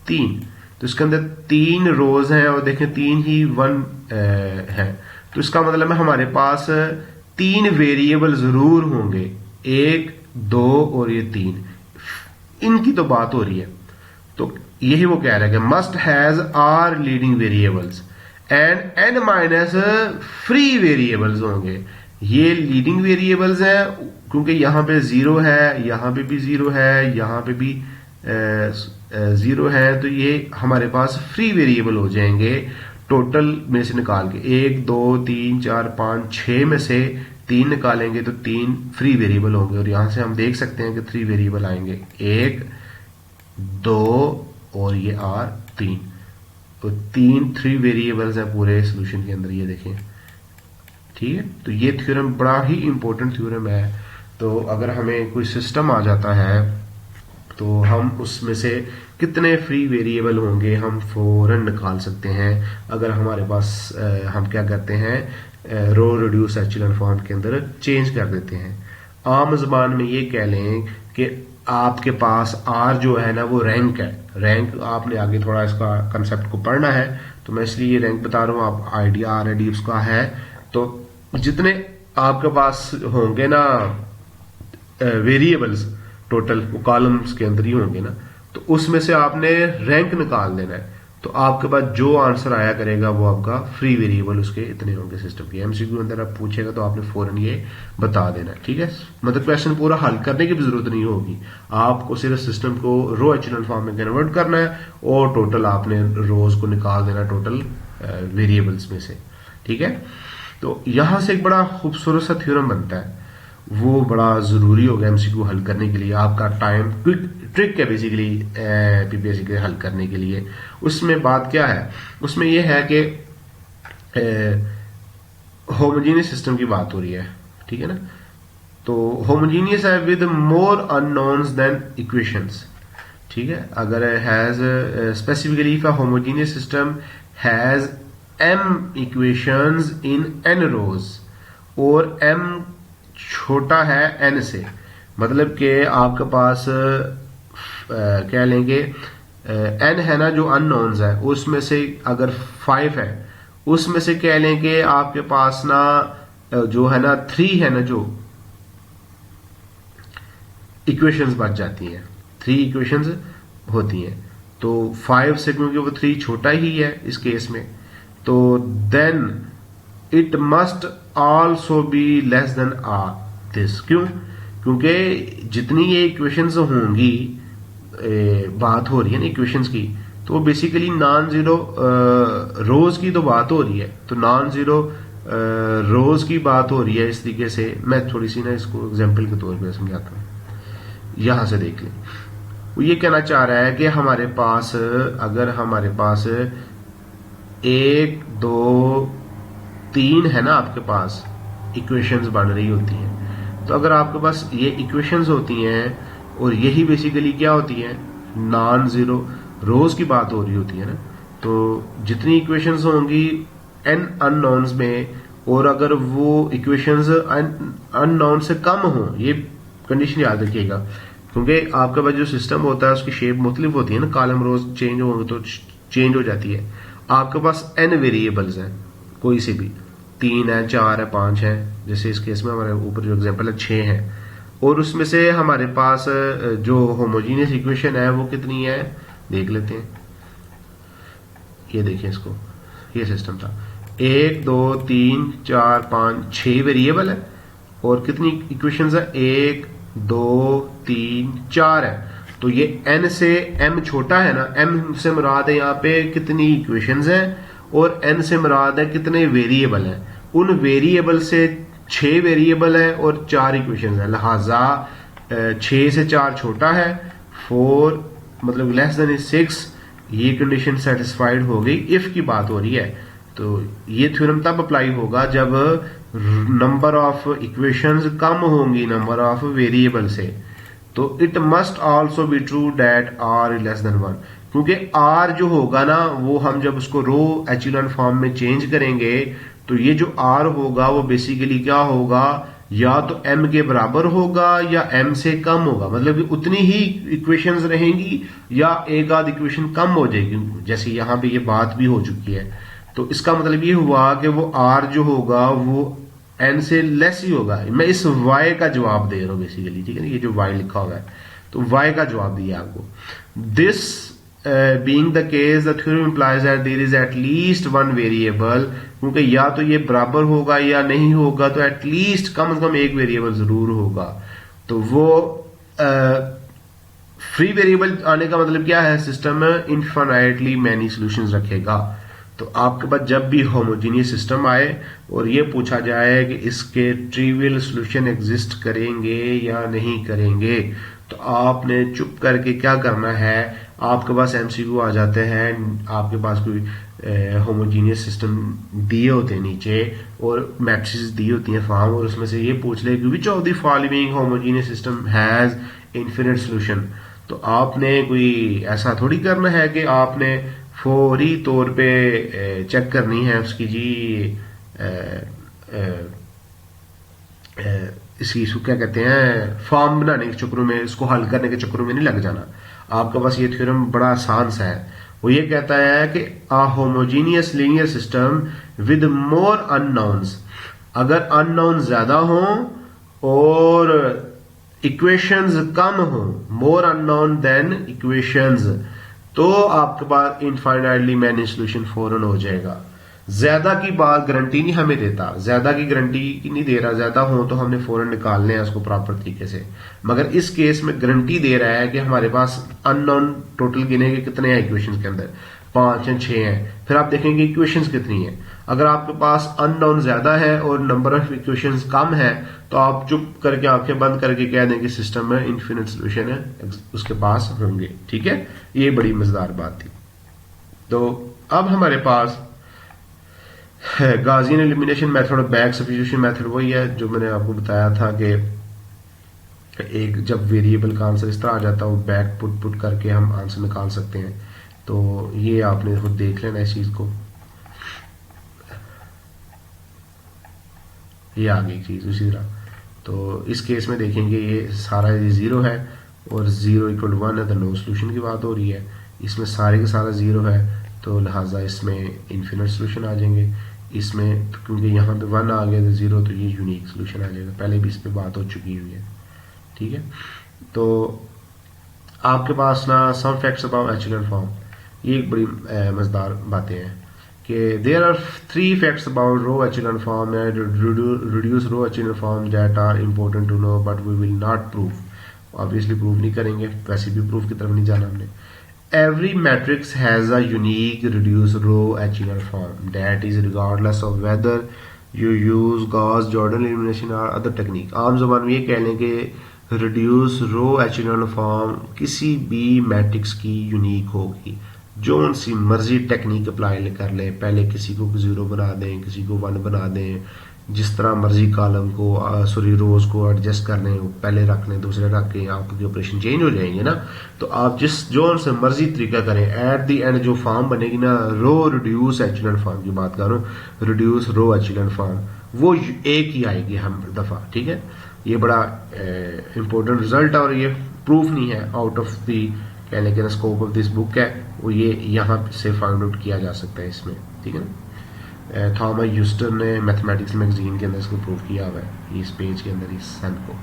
3। तो इसके अंदर 3 रोज हैं और देखें 3 ही वन है। तो इसका मतलब है हमारे पास 3 वेरिएबल जरूर होंगे, 1 2 और ये 3, इनकी तो बात हो रही है। तो यही वो कह रहा है कि must has r leading variables and n minus free variables होंगे। ये लीडिंग वेरिएबल्स हैं क्योंकि यहां पे जीरो है, यहां पे भी जीरो है, यहां पे भी जीरो है, तो ये हमारे पास फ्री वेरिएबल हो जाएंगे टोटल में से निकाल के। 1 2 3 4 5 6 में से 3 निकालेंगे तो 3 फ्री वेरिएबल होंगे, और यहां से हम देख सकते हैं कि 3 वेरिएबल आएंगे, 1 2 और ये r 3। तो 3 वेरिएबल्स हैं पूरे सोल्यूशन के अंदर, ये देखें। ठीक है, तो ये थ्योरम बड़ा ही इंपॉर्टेंट थ्योरम है। तो अगर हमें कोई सिस्टम आ जाता है तो हम उसमें से कितने फ्री वेरिएबल होंगे हम फौरन निकाल सकते हैं अगर हमारे पास हम क्या करते हैं, रो रिड्यूस एचेलॉन फॉर्म के अंदर चेंज कर देते हैं। आम जबान में ये कह लें कि आपके पास R जो है ना वो रैंक है। रैंक आपने आगे थोड़ा इसका कंसेप्ट को पढ़ना है तो मैं इसलिए ये रैंक बता रहा हूं, आप आइडिया ऑलरेडी उसका है। तो जितने आपके पास होंगे ना वेरिएबल्स टोटल, वो कॉलम्स के अंदर ही होंगे ना, तो उसमें से आपने रैंक निकाल देना है। तो आपके पास जो आंसर आया करेगा वो आपका फ्री वेरिएबल उसके इतने होंगे सिस्टम के। एमसीक्यू अंदर आप पूछेगा तो आपने फौरन ये बता देना है। ठीक है, मतलब क्वेश्चन पूरा हल करने की भी जरूरत नहीं होगी, आपको सिर्फ सिस्टम को रो एचेलॉन फॉर्म में कन्वर्ट करना है और टोटल आपने रोज को निकाल देना टोटल वेरिएबल्स में से। ठीक है, तो यहां से एक बड़ा खूबसूरत सा थ्योरम बनता है, वो बड़ा जरूरी होगा एमसीक्यू हल करने के लिए। आपका टाइम क्विक ट्रिक है बेसिकली पीपीएससी के हल करने के लिए। उसमें बात क्या है, उसमें यह है कि होमोजीनियस सिस्टम की बात हो रही है। ठीक है ना, तो होमोजीनियस है with more unknowns than equations. ठीक है, अगर has specifically if a homogeneous system has m equations in n rows और m छोटा है n से, मतलब कि आपके पास कह लेंगे n है ना जो अननोन्स है, उसमें से अगर 5 है उसमें से कह लेंगे आपके पास ना जो है ना 3 है ना जो इक्वेशंस बच जाती हैं, 3 इक्वेशंस होती हैं। तो 5 से क्योंकि वो 3 छोटा ही है इस केस में, तो then it must also be less than r this. क्यों? क्योंकि जितनी ये इक्वेशंस होंगी, बात हो रही है ना इक्वेशंस की, तो वो बेसिकली नॉन जीरो रोज की तो बात हो रही है। तो नॉन जीरो रोज की बात हो रही है इस तरीके से। मैं थोड़ी सी ना इसको एग्जांपल के तौर पे समझाता हूं, यहां से देख लें। वो ये कहना चाह रहा है कि हमारे पास अगर हमारे पास 1 2 3 है ना आपके पास इक्वेशंस बन रही होती हैं, तो अगर आपके पास ये इक्वेशंस होती हैं और यही बेसिकली क्या होती है, नॉन जीरो रोज की बात हो रही होती है ना, तो जितनी इक्वेशंस होंगी n अननोन्स में, और अगर वो इक्वेशंस अननोन से कम हो, ये कंडीशन याद रखिएगा, क्योंकि आपके पास जो सिस्टम होता है उसकी शेप मुख्तलिफ होती है ना, कॉलम रोज चेंज होंगे तो चेंज हो जाती है। आपके पास n वेरिएबल्स हैं, कोई से भी 3 है 4 है 5 है, जैसे इस केस में हमारे ऊपर जो एग्जांपल है 6 है, और उसमें से हमारे पास जो होमोजीनियस इक्वेशन है वो कितनी है देख लेते हैं। ये देखिए इसको, ये सिस्टम था 1 2 3 4 5 6 वेरिएबल है और कितनी इक्वेशंस है 1 2 3 4 है। तो ये n से m छोटा है ना, m से मुराद है यहाँ पे कितनी इक्वेशंस हैं और n से मुराद है कितने वेरिएबल हैं। उन वेरिएबल से 6 वेरिएबल है और 4 इक्वेशंस है, लिहाजा 6 से 4 छोटा है, 4 मतलब लेस देन 6। ये कंडीशन सेटिस्फाइड हो गई, इफ की बात हो रही है। तो ये थ्योरम तब अप्लाई होगा जब नंबर ऑफ इक्वेशंस कम होंगी नंबर ऑफ वेरिएबल से। तो it must also be true that r less than 1, क्योंकि r जो होगा ना वो हम जब उसको रो एचेलॉन फॉर्म में चेंज करेंगे तो ये जो r होगा वो बेसिकली क्या होगा, या तो m के बराबर होगा या m से कम होगा, मतलब कि उतनी ही इक्वेशंस रहेंगी या एक आध इक्वेशन कम हो जाएगी, जैसे यहां पे ये बात भी हो चुकी है। तो इसका मतलब ये हुआ कि वो r जो होगा वो n से लेस ही होगा। मैं इस y का जवाब दे रहा हूं बेसिकली, ठीक है ना, ये जो y लिखा हुआ है तो y का जवाब दिया आपको। This being the case the theorem implies that there is at least one variable, क्योंकि या तो ये बराबर होगा या नहीं होगा, तो एटलीस्ट कम से कम एक वेरिएबल जरूर होगा। तो वो फ्री वेरिएबल आने का मतलब क्या है, सिस्टम में इनफाइनाइटली मैनी सॉल्यूशंस रखेगा। तो आपके पास जब भी होमोजीनियस सिस्टम आए और ये पूछा जाए कि इसके ट्रिवियल सॉल्यूशन एग्जिस्ट करेंगे या नहीं करेंगे, तो आपने चुप करके क्या करना है, आपके पास एमसीक्यू आ जाते हैं, आपके पास कोई होमोजीनियस सिस्टम दिए होते हैं नीचे और मैट्रिसेस दी होती हैं फॉर्म, और उसमें से ये पूछ ले कि which of the following homogeneous system has infinite solution. तो आपने कोई ऐसा थोड़ी करना है कि आपने फौरी तौर पे चेक करनी है उसकी जी इसको क्या कहते हैं, फॉर्म बनाने के चक्रों में, इसको हल करने के चक्रों में नहीं लग जाना। आपके पास ये थ्योरम बड़ा आसान सा है, वो ये कहता है कि a homogeneous linear system with more unknowns, अगर अननोन ज्यादा हो और इक्वेशंस कम हो, मोर अननोन देन इक्वेशंस, तो आपके पास इनफाइनाइटली मैनी सॉल्यूशन फौरन हो जाएगा। ज्यादा की बात गारंटी नहीं हमें देता, ज्यादा की गारंटी नहीं दे रहा, ज्यादा हो तो हमने फौरन निकालने हैं उसको प्रॉपर तरीके से, मगर इस केस में गारंटी दे रहा है कि हमारे पास अननोन टोटल गिनेंगे कितने हैं इक्वेशंस के अंदर, 5 या 6 हैं, फिर आप देखेंगे इक्वेशंस कितनी है। अगर आपके पास अननोन ज्यादा है और नंबर ऑफ इक्वेशंस कम है, तो आप चुप करके आंखें बंद करके कह दें कि सिस्टम में इन्फिनिट सॉल्यूशन है, उसके पास होंगे। ठीक है, ये बड़ी मजेदार बात थी। तो अब हमारे पास गाजियन एलिमिनेशन मेथड और बैक सब्स्टिट्यूशन मेथड वही है जो मैंने आपको बताया था कि एक जब वेरिएबल का आंसर इस तरह आ जाता है, वो बैक पुट करके हम आंसर निकाल सकते हैं। तो ये आपने खुद देख लेना इस चीज को, ये आ गई चीज उसी तरह। तो इस केस में देखेंगे ये सारा ये 0 है और 0 = 1 है, तो नो सोल्यूशन की बात हो रही है। इसमें सारे का सारा 0 है, तो लिहाजा इसमें इन्फिनिट सोल्यूशन आ जाएंगे। इसमें तो क्योंकि यहाँ पे 1 आ गया तो 0, तो ये यूनिक सोल्यूशन आ जाएगा। पहले भी इस पे बात हो चुकी हुई है। ठीक है, तो आपके पास ना some facts about echelon form, ये एक बड़ी मजेदार बातें हैं कि there are 3 facts about row echelon form and reduce row echelon form that are important to know but we will not prove. Obviously prove नहीं करेंगे, वैसे भी प्रूफ की तरफ नहीं जाना हमने। Every matrix has a unique reduced row echelon form, that is regardless of whether you use Gauss-Jordan elimination or other technique। आम ज़बान में ये कह लें कि reduced row echelon form किसी भी मैट्रिक्स की यूनिक होगी, जो उनसी मर्जी टेक्निक अप्लाई कर ले, पहले किसी को 0 बना दें, किसी को 1 बना दें, जिस तरह मर्जी कॉलम को रोज को एडजस्ट कर लें, पहले रख लें, दूसरे रख के आपके ऑपरेशन चेंज हो जाएंगे ना। तो आप जो उनसे मर्जी तरीका करें, एट द एंड जो फॉर्म बनेगी ना, रो रिड्यूस एचेलॉन फॉर्म की बात कर रहा हूँ, रिड्यूस रो एचेलॉन फॉर्म, वो एक ही आएगी हम दफा। ठीक है, ये बड़ा इंपॉर्टेंट रिजल्ट है और ये प्रूफ नहीं है, आउट ऑफ द कहने के स्कोप ऑफ दिस बुक है, वो ये यहाँ से फाइंड आउट किया जा सकता है इसमें। ठीक है ना, थॉमस ह्यूस्टन ने मैथमेटिक्स मैगजीन के अंदर इसको प्रूव किया हुआ है, इस पेज के अंदर, इस सन को।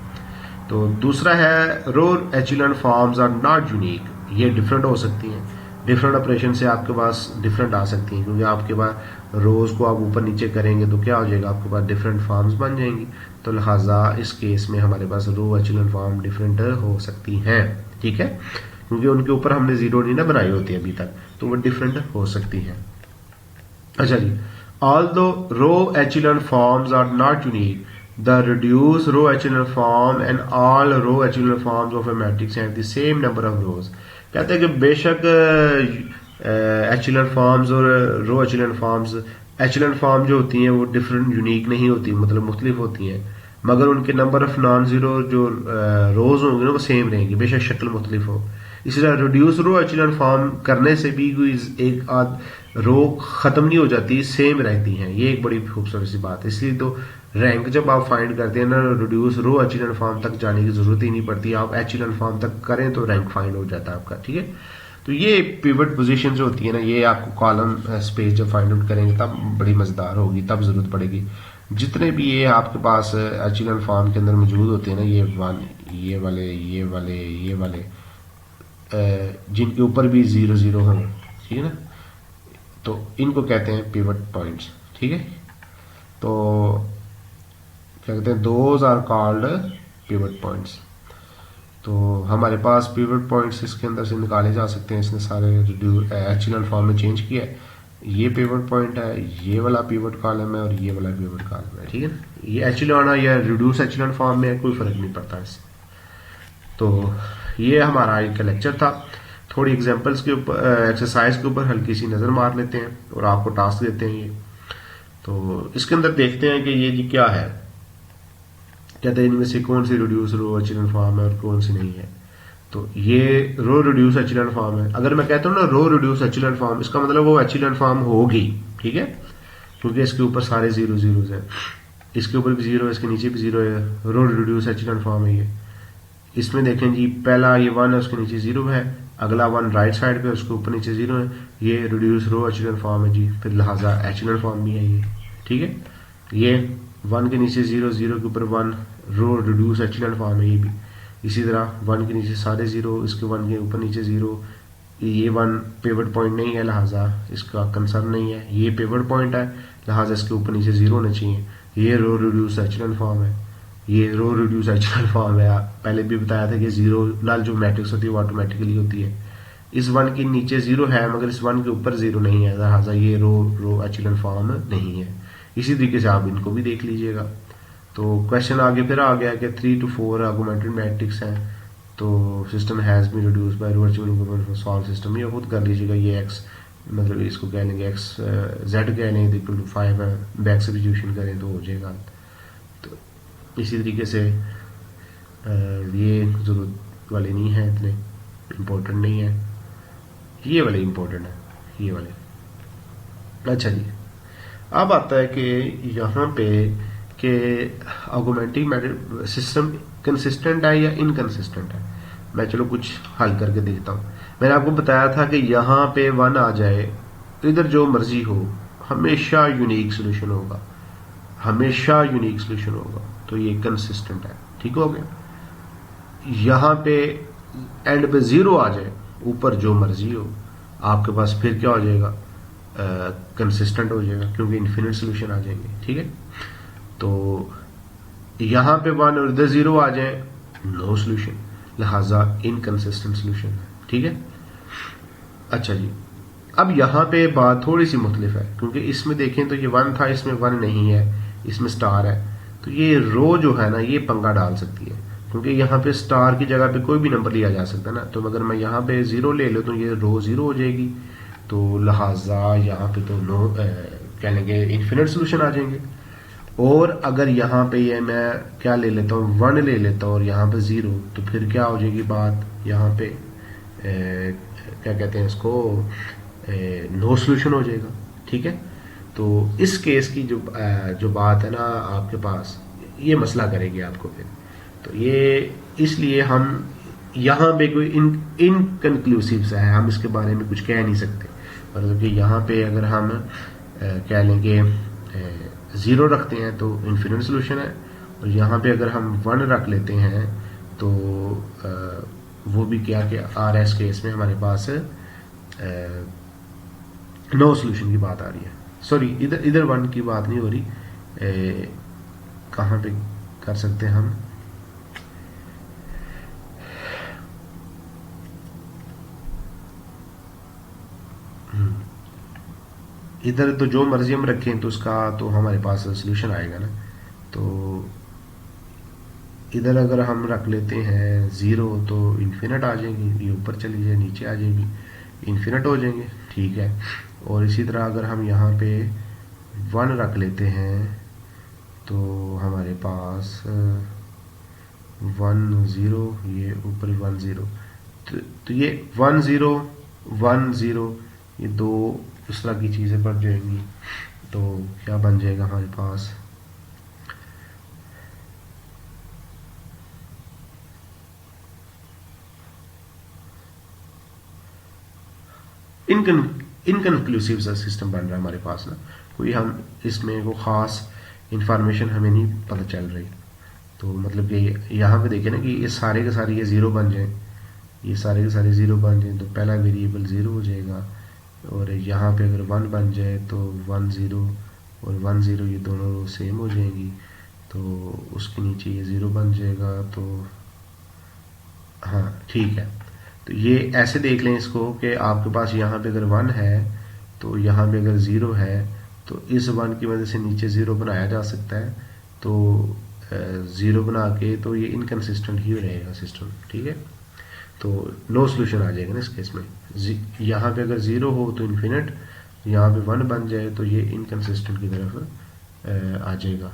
तो दूसरा है रो echelon forms are not unique, ये डिफरेंट हो सकती हैं, डिफरेंट ऑपरेशन से आपके पास डिफरेंट आ सकती हैं, क्योंकि आपके पास रोज को आप ऊपर नीचे करेंगे तो क्या हो जाएगा, आपके पास डिफरेंट फॉर्म्स बन जाएंगी। तो लिहाजा इस केस में हमारे पास रो एचेलॉन फॉर्म डिफरेंट हो सकती हैं। ठीक है, क्योंकि उनके ऊपर हमने 0 नहीं ना बनाई होती अभी तक, तो वो डिफरेंट हो सकती हैं। अच्छा जी, although row echelon forms are not unique, the reduced row echelon form and all row echelon forms of a matrix have the same number of rows। कहते हैं कि बेशक एचेलॉन फॉर्म्स और रो एचेलॉन फॉर्म जो होती हैं वो डिफरेंट यूनिक नहीं होती, मतलब मुख्तलिफ होती हैं, मगर उनके नंबर ऑफ नॉन जीरो जो रोज होंगे ना वो सेम रहेंगी, बेशक शक्ल मुख्तलिफ हो। इसी तरह रिड्यूस रो एचेलॉन फॉर्म करने से भी कोई एक आध रो खत्म नहीं हो जाती, सेम रहती हैं। ये एक बड़ी खूबसूरत सी बात है। इसलिए तो रैंक जब आप फाइंड करते हैं ना, रिड्यूस रो एचेलॉन फॉर्म तक जाने की जरूरत ही नहीं पड़ती, आप एचेलॉन फॉर्म तक करें तो रैंक फाइंड हो जाता है आपका। ठीक है, तो ये पिवट पोजीशन जो होती है ना, ये आपको कॉलम स्पेस जब फाइंड आउट करेंगे तब बड़ी मजेदार होगी, तब जरूरत पड़ेगी। जितने भी ये आपके पास एचेलॉन फॉर्म के अंदर मौजूद होते हैं ना, ये वाले जिनके ऊपर भी 0 0 हों, ठीक है ना, तो इनको कहते हैं पिवट पॉइंट्स। ठीक है, तो क्या कहते हैं, those are called pivot points. तो हमारे पास पिवट पॉइंट्स इसके अंदर से निकाले जा सकते हैं। इसने सारे एचेलॉन फॉर्म में चेंज किया है। ये पिवट पॉइंट है, ये वाला पिवट कॉलम है और ये वाला पिवट कॉलम है। ठीक है ना, ये एचेलॉन है या रिड्यूस एचेलॉन फॉर्म में है, कोई फर्क नहीं पड़ता इससे। तो ये हमारा आज का लेक्चर था। थोड़ी एग्जांपल्स के ऊपर, एक्सरसाइज के ऊपर हल्की सी नजर मार लेते हैं और आपको टास्क देते हैं ये। तो इसके अंदर देखते हैं कि ये जी क्या है, कहते हैं इनमें से कौन सी रिड्यूस रो एचेलॉन फॉर्म है और कौन सी नहीं है। तो ये रो रिड्यूस एचेलॉन फॉर्म है। अगर मैं कहता हूँ ना रो रिड्यूस एचेलॉन फॉर्म, इसका मतलब वो एचेलॉन फॉर्म होगी। ठीक है, क्योंकि इसके ऊपर सारे 0 0 हैं, इसके ऊपर भी 0 है, इसके नीचे भी 0 है। रो रिड्यूस एचेलॉन फॉर्म है ये। इसमें देखें जी, पहला ये 1 है, उसके नीचे 0 है, अगला 1 राइट साइड पे, उसके ऊपर नीचे 0 है। ये रिड्यूस रो एचेलॉन फॉर्म है जी, फिर लिहाजा एचेलॉन फॉर्म भी है ये। ठीक है, ये 1 के नीचे 0, 0 के ऊपर 1, रो रिड्यूस एचेलॉन फॉर्म है ये भी। इसी तरह 1 के नीचे सारे 0, इसके 1 के ऊपर नीचे 0। ये 1 पिवट पॉइंट नहीं है, लिहाजा इसका कंसर्न नहीं है। ये पिवट पॉइंट है, लिहाजा इसके ऊपर नीचे 0 होने चाहिए। ये रो रिड्यूस एचेलॉन फॉर्म है, ये रो रिड्यूस एचेलॉन फॉर्म है। पहले भी बताया था कि 0 लाल जो मैट्रिक्स होती है वो ऑटोमेटिकली होती है। इस 1 के नीचे 0 है, मगर इस 1 के ऊपर 0 नहीं है, लिहाजा ये रो एचेलॉन फॉर्म नहीं है। इसी तरीके से आप इनको भी देख लीजिएगा। तो क्वेश्चन आगे फिर आ गया कि 3 to 4 आर्गुमेंटेड मैट्रिक्स हैं, तो system has been reduced by virtual equivalent solve system. ये खुद कर लीजिएगा। ये x मतलब इसको कह लेंगे x z कह लेंगे इक्वल टू 5 है, बैक सब्स्टिट्यूशन करें तो हो जाएगा। तो इसी तरीके से ये जरूरत वाले नहीं है, इतने इम्पोर्टेंट नहीं है। ये वाले इम्पोर्टेंट है, ये वाले। अच्छा जी, अब आता है कि यहाँ पे कि आर्गुमेंटिव सिस्टम कंसिस्टेंट है या इनकंसिस्टेंट है। मैं चलो कुछ हल करके देखता हूँ। मैंने आपको बताया था कि यहाँ पे 1 आ जाए तो इधर जो मर्जी हो हमेशा यूनिक सोल्यूशन होगा, हमेशा यूनिक सोल्यूशन होगा। तो ये कंसिस्टेंट है। ठीक हो गया। यहाँ पे एंड पे 0 आ जाए, ऊपर जो मर्जी हो, आपके पास फिर क्या हो जाएगा, कंसिस्टेंट हो जाएगा, क्योंकि इन्फिनिट सोल्यूशन आ जाएंगे। ठीक है, तो यहां पे 1 और इधर 0 आ जाए, नो सोल्यूशन, लिहाजा इनकंसिस्टेंट सोल्यूशन है। ठीक है, अच्छा जी, अब यहां पे बात थोड़ी सी मुख्तलिफ है, क्योंकि इसमें देखें तो ये 1 था, इसमें 1 नहीं है, इसमें स्टार है। तो ये रो जो है ना, ये पंगा डाल सकती है, क्योंकि यहाँ पे स्टार की जगह पे कोई भी नंबर लिया जा सकता है ना। तो अगर मैं यहाँ पे 0 ले लूँ तो ये रो 0 हो जाएगी, तो लिहाजा यहाँ पे तो नो कह लेंगे इन्फिनिट सोल्यूशन आ जाएंगे। और अगर यहाँ पे ये मैं क्या ले लेता हूँ, 1 ले लेता हूँ और यहाँ पे 0, तो फिर क्या हो जाएगी बात, यहाँ पे क्या कहते हैं इसको, नो सोल्यूशन हो जाएगा। ठीक है, तो इस केस की जो बात है ना आपके पास, ये मसला करेगी आपको फिर। तो ये इसलिए हम यहाँ पे कोई इनकंक्लूसिव सा है, हम इसके बारे में कुछ कह नहीं सकते। मतलब कि यहाँ पे अगर हम कह लेंगे 0 रखते हैं तो इन्फिनिट सोल्यूशन है, और यहाँ पे अगर हम 1 रख लेते हैं तो वो भी क्या कि RS केस में हमारे पास नो सोल्यूशन की बात आ रही है। सॉरी, इधर 1 की बात नहीं हो रही, कहाँ पे कर सकते हैं हम, इधर तो जो मर्जी हम रखें तो उसका तो हमारे पास सोल्यूशन आएगा ना। तो इधर अगर हम रख लेते हैं 0 तो इन्फिनिट आ जाएंगी, ये ऊपर चली जाए नीचे आ जाएगी, इन्फिनिट हो जाएंगे। ठीक है, और इसी तरह अगर हम यहाँ पे 1 रख लेते हैं तो हमारे पास 1 0, ये ऊपर 1 0, तो ये 1 0 1 0, ये दो इस तरह की चीजें बन जाएंगी। तो क्या बन जाएगा हमारे पास, इनकन्क्लूसिव सा सिस्टम बन रहा है हमारे पास ना, कोई हम इसमें वो खास इंफॉर्मेशन हमें नहीं पता चल रही। तो मतलब कि यहाँ पे देखिए ना कि ये सारे के सारे ये 0 बन जाए, ये सारे के सारे ज़ीरो बन जाए तो पहला वेरिएबल ज़ीरो हो जाएगा, और यहाँ पे अगर वन बन जाए तो वन ज़ीरो और वन ज़ीरो ये दोनों रो सेम हो जाएंगी, तो उसके नीचे ये ज़ीरो बन जाएगा। तो हाँ ठीक है, तो ये ऐसे देख लें इसको कि आपके पास यहाँ पे अगर वन है तो यहाँ पे अगर ज़ीरो है तो इस वन की वजह से नीचे ज़ीरो बनाया जा सकता है, तो ज़ीरो बना के तो ये इनकन्सिस्टेंट ही रहेगा सिस्टम, ठीक है। तो नो सोल्यूशन आ जाएगा ना इस केस में। यहाँ पे अगर ज़ीरो हो तो इन्फिनिट, यहाँ पे वन बन जाए तो ये इनकन्सिस्टेंट की तरफ आ जाएगा।